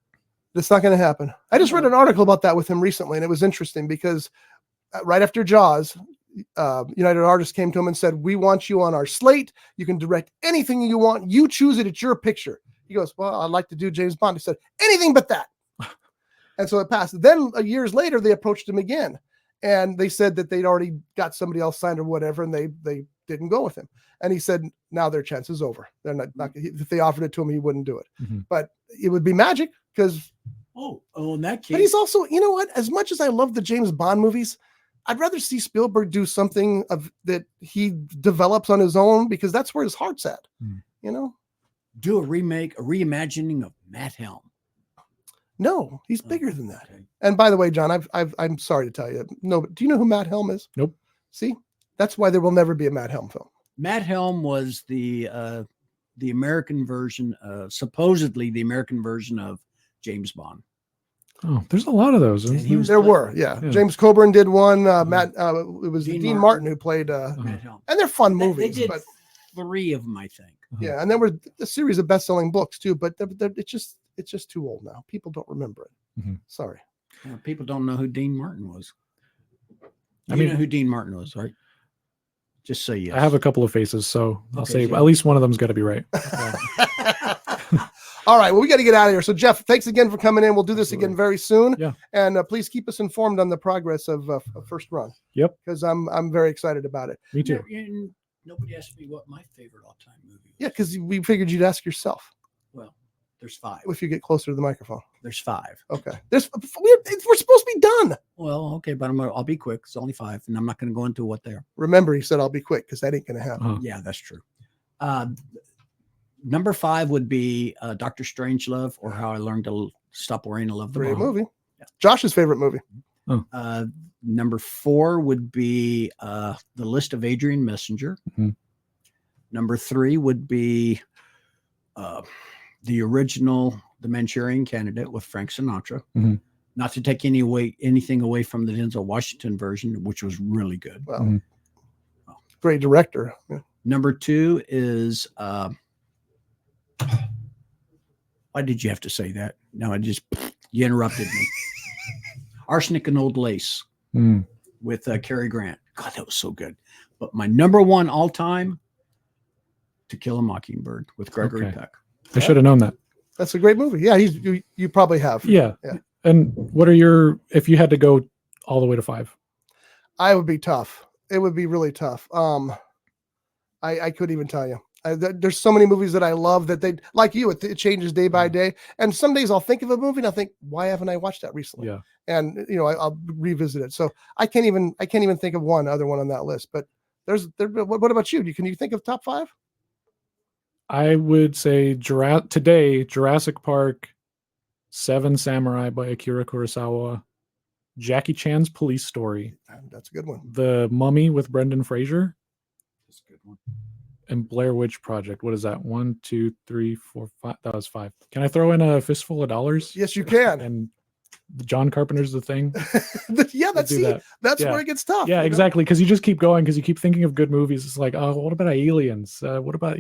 That's not going to happen. I just read an article about that with him recently, and it was interesting because right after Jaws, United Artists came to him and said, we want you on our slate. You can direct anything you want. You choose it. It's your picture. He goes, well, I'd like to do James Bond. He said, anything but that. And so it passed. Then years later, they approached him again. And they said that they'd already got somebody else signed or whatever, and they didn't go with him. And he said, now their chance is over. They're not if they offered it to him, he wouldn't do it. Mm-hmm. But it would be magic because... Oh, in that case... But he's also, you know what? As much as I love the James Bond movies, I'd rather see Spielberg do something that he develops on his own because that's where his heart's at, Do a reimagining of Matt Helm. No, he's bigger than that. Okay. And by the way, John, I'm sorry to tell you. No, but do you know who Matt Helm is? Nope. See, that's why there will never be a Matt Helm film. Matt Helm was the American version, supposedly the American version of James Bond. Oh, there's a lot of those. There were. James Coburn did one. Matt, it was Dean Martin who played. Matt Helm. And they're fun movies. They did 3 of them, I think. Yeah, and there were a series of best-selling books too, but it's just too old now. People don't remember it. Mm-hmm. Sorry. People don't know who Dean Martin was. You know who Dean Martin was, right? Just say yes. I have a couple of faces, so I'll Okay, say Jeff. at least one of them's got to be right. Yeah. All right. Well, we got to get out of here. So, Jeff, thanks again for coming in. We'll do this Absolutely. again very soon. Yeah. And please keep us informed on the progress of First Run. Yep. Because I'm very excited about it. Me too. And nobody asked me what my favorite all-time movie was. Yeah, because we figured you'd ask yourself Well, there's 5. if you get closer to the microphone. There's 5. Okay. We're supposed to be done. Well, okay, but I'll be quick. It's only 5, and I'm not going to go into what they are. Remember, he said I'll be quick because that ain't going to happen. Uh-huh. Yeah, that's true. Number 5 would be Dr. Strangelove, or How I Learned to Stop Worrying and Love the Great Bomb. movie. Yeah. Josh's favorite movie. Number 4 would be The List of Adrian Messenger. Mhm. Number 3 would be the original The Manchurian Candidate with Frank Sinatra. Mhm. Not to take anything away from the Denzel Washington version, which was really good. Well, Mhm. great director. Yeah. Number 2 is why did you have to say that? No, you interrupted me. Arsenic and Old Lace Mm. with Cary Grant. God, that was so good. But my number 1 all time, To Kill a Mockingbird with Gregory Okay. Peck. I should have known that. That's a great movie. Yeah, you probably have. Yeah. Yeah. And what are if you had to go all the way to 5? I would be tough. It would be really tough. I couldn't even tell you. There's so many movies that I love that they like you. It changes day by day. And some days I'll think of a movie and I'll think, why haven't I watched that recently? Yeah. And I'll revisit it. So I can't even think of one other one on that list. But what about you? Can you think of top 5? I would say today, Jurassic Park, 7 Samurai by Akira Kurosawa, Jackie Chan's Police Story, That's a good one. The Mummy with Brendan Fraser, That's a good one. and Blair Witch Project. What is that? 1, 2, 3, 4, 5. That was 5. Can I throw in A Fistful of Dollars? Yes, you can. And John Carpenter's The Thing. Yeah, I'd do that. that's Yeah. where it gets tough. Yeah, exactly. Because you just keep going because you keep thinking of good movies. It's like, oh, what about Aliens? What about,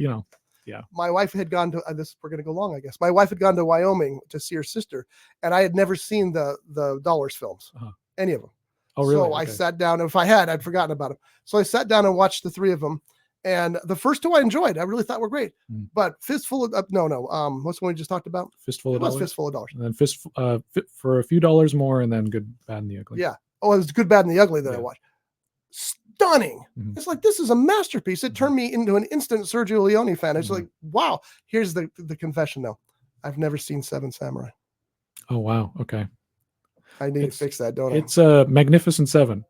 My wife had gone to we're going to go long, I guess. My wife had gone to Wyoming to see her sister, and I had never seen the Dollars films, Uh-huh. any of them. Oh, really? So I Okay. sat down, and if I had, I'd forgotten about them. So I sat down and watched the 3 of them. And the first 2 I enjoyed. I really thought were great. Mm. But Fistful of what's the one we just talked about? Fistful It of was Dollars. Fistful of Dollars. And then for a few dollars more, and then Good, Bad, and the Ugly. Yeah. Oh, it was Good, Bad, and the Ugly that I Yeah. watched. Stunning. Mhm. It's like, this is a masterpiece. It turned me into an instant Sergio Leone fan. It's Mhm. like, wow. Here's the confession though. I've never seen 7 Samurai. Oh, wow. Okay. I need to fix that, don't I? It's a Magnificent 7,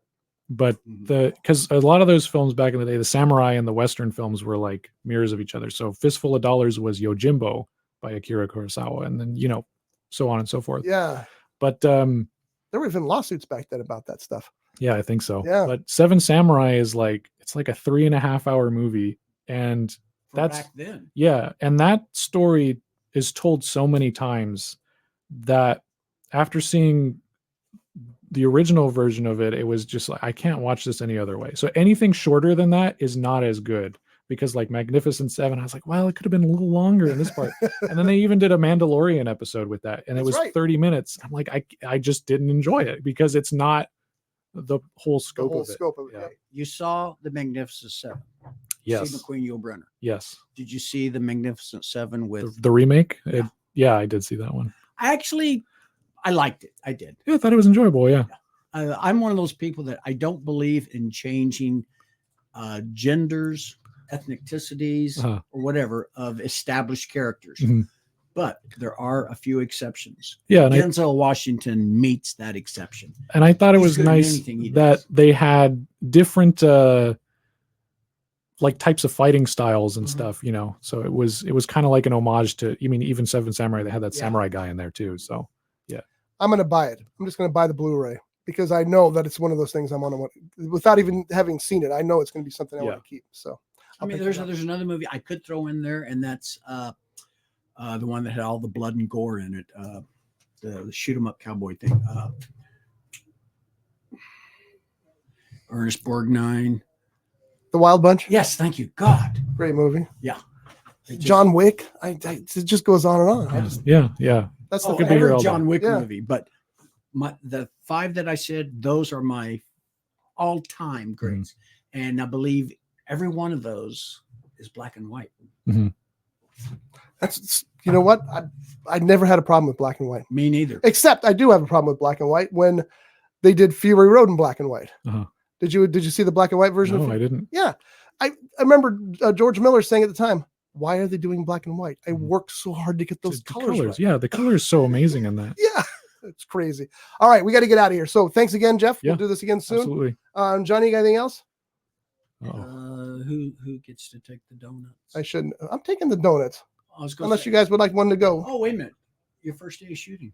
but Mhm. because a lot of those films back in the day, the samurai and the Western films were like mirrors of each other. So Fistful of Dollars was Yojimbo by Akira Kurosawa, and then, so on and so forth. Yeah. But There were even lawsuits back then about that stuff. yeah, I think so. Yeah. But 7 Samurai is it's like a 3.5-hour movie. And For that's, back then. yeah. And that story is told so many times that after seeing the original version of it, it was just like, I can't watch this any other way. So anything shorter than that is not as good, because like Magnificent 7, I was like, well, it could have been a little longer in this part. And then they even did a Mandalorian episode with that, and it That's was right. 30 minutes. I'm like, I just didn't enjoy it because it's not the whole The scope whole of it. scope of it. Yeah. Yeah. You saw The Magnificent 7. Yes. See McQueen Yul Brynner. Yes. Did you see The Magnificent 7 The, with? the remake. Yeah. Yeah, I did see that one. I liked it. I did. Yeah, I thought it was enjoyable. Yeah. I'm one of those people that I don't believe in changing genders, ethnicities, Uh-huh. or whatever of established characters. Mhm. But there are a few exceptions. Yeah, and Denzel Washington meets that exception. I thought it He's was good in nice anything he that does. they had different like types of fighting styles and Mhm. stuff, So it was kind of like an homage to, even 7 Samurai, they had that Yeah. samurai guy in there too. So I'm going to buy it. I'm just going to buy the Blu-ray because I know that it's one of those things I'm on without even having seen it. I know it's going to be something I want to keep. So I mean, pick there's it up. another movie I could throw in there, and that's the one that had all the blood and gore in it. The shoot 'em up cowboy thing. Ernest Borgnine. The Wild Bunch. Yes, thank you. God. Great movie. Yeah. It just- John Wick. It just goes on and on. yeah. That's Oh, the could be every your John elbow. Wick Yeah. movie, but the 5 that I said, those are my all-time greats. And I believe Every one of those is black and white. That's, you know what? I never had a problem with black and white. Me neither. Except I do have a problem with black and white when they did Fury Road in black and white. Did you see the black and white version? No, I didn't. Yeah. I remember George Miller saying at the time, why are they doing black and white? I worked so hard to get those colors right. Yeah, the color is so amazing in that. Yeah, it's crazy. All right, we got to get out of here. So thanks again, Jeff. Yeah, we'll do this again soon. Absolutely. Johnny, you got anything else? Who gets to take the donuts? I shouldn't. I'm taking the donuts. Unless you guys would like one to go. Oh, wait a minute. Your first day of shooting.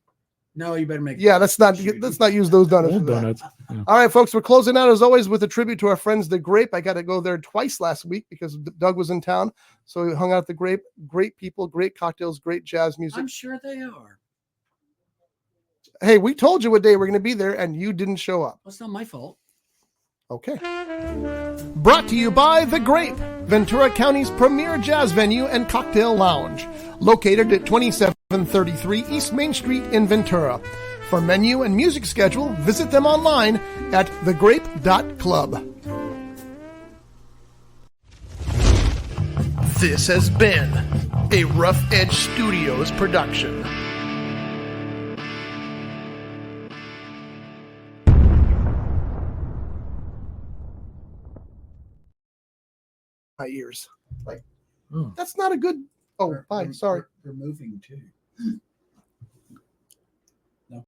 No, you better make. Yeah, let's not use those donuts. Old donuts. Yeah. All right, folks, we're closing out as always with a tribute to our friends, The Grape. I got to go there twice last week because Doug was in town. So we hung out at The Grape. Great people, great cocktails, great jazz music. I'm sure they are. Hey, we told you what day we're going to be there and you didn't show up. Well, it's not my fault. Okay. Brought to you by The Grape, Ventura County's premier jazz venue and cocktail lounge, located at 2733 East Main Street in Ventura. For menu and music schedule, visit them online at thegrape.club. This has been a Rough Edge Studios production. My ears. Like, that's not a good. Oh, bye. Sorry. We're moving too.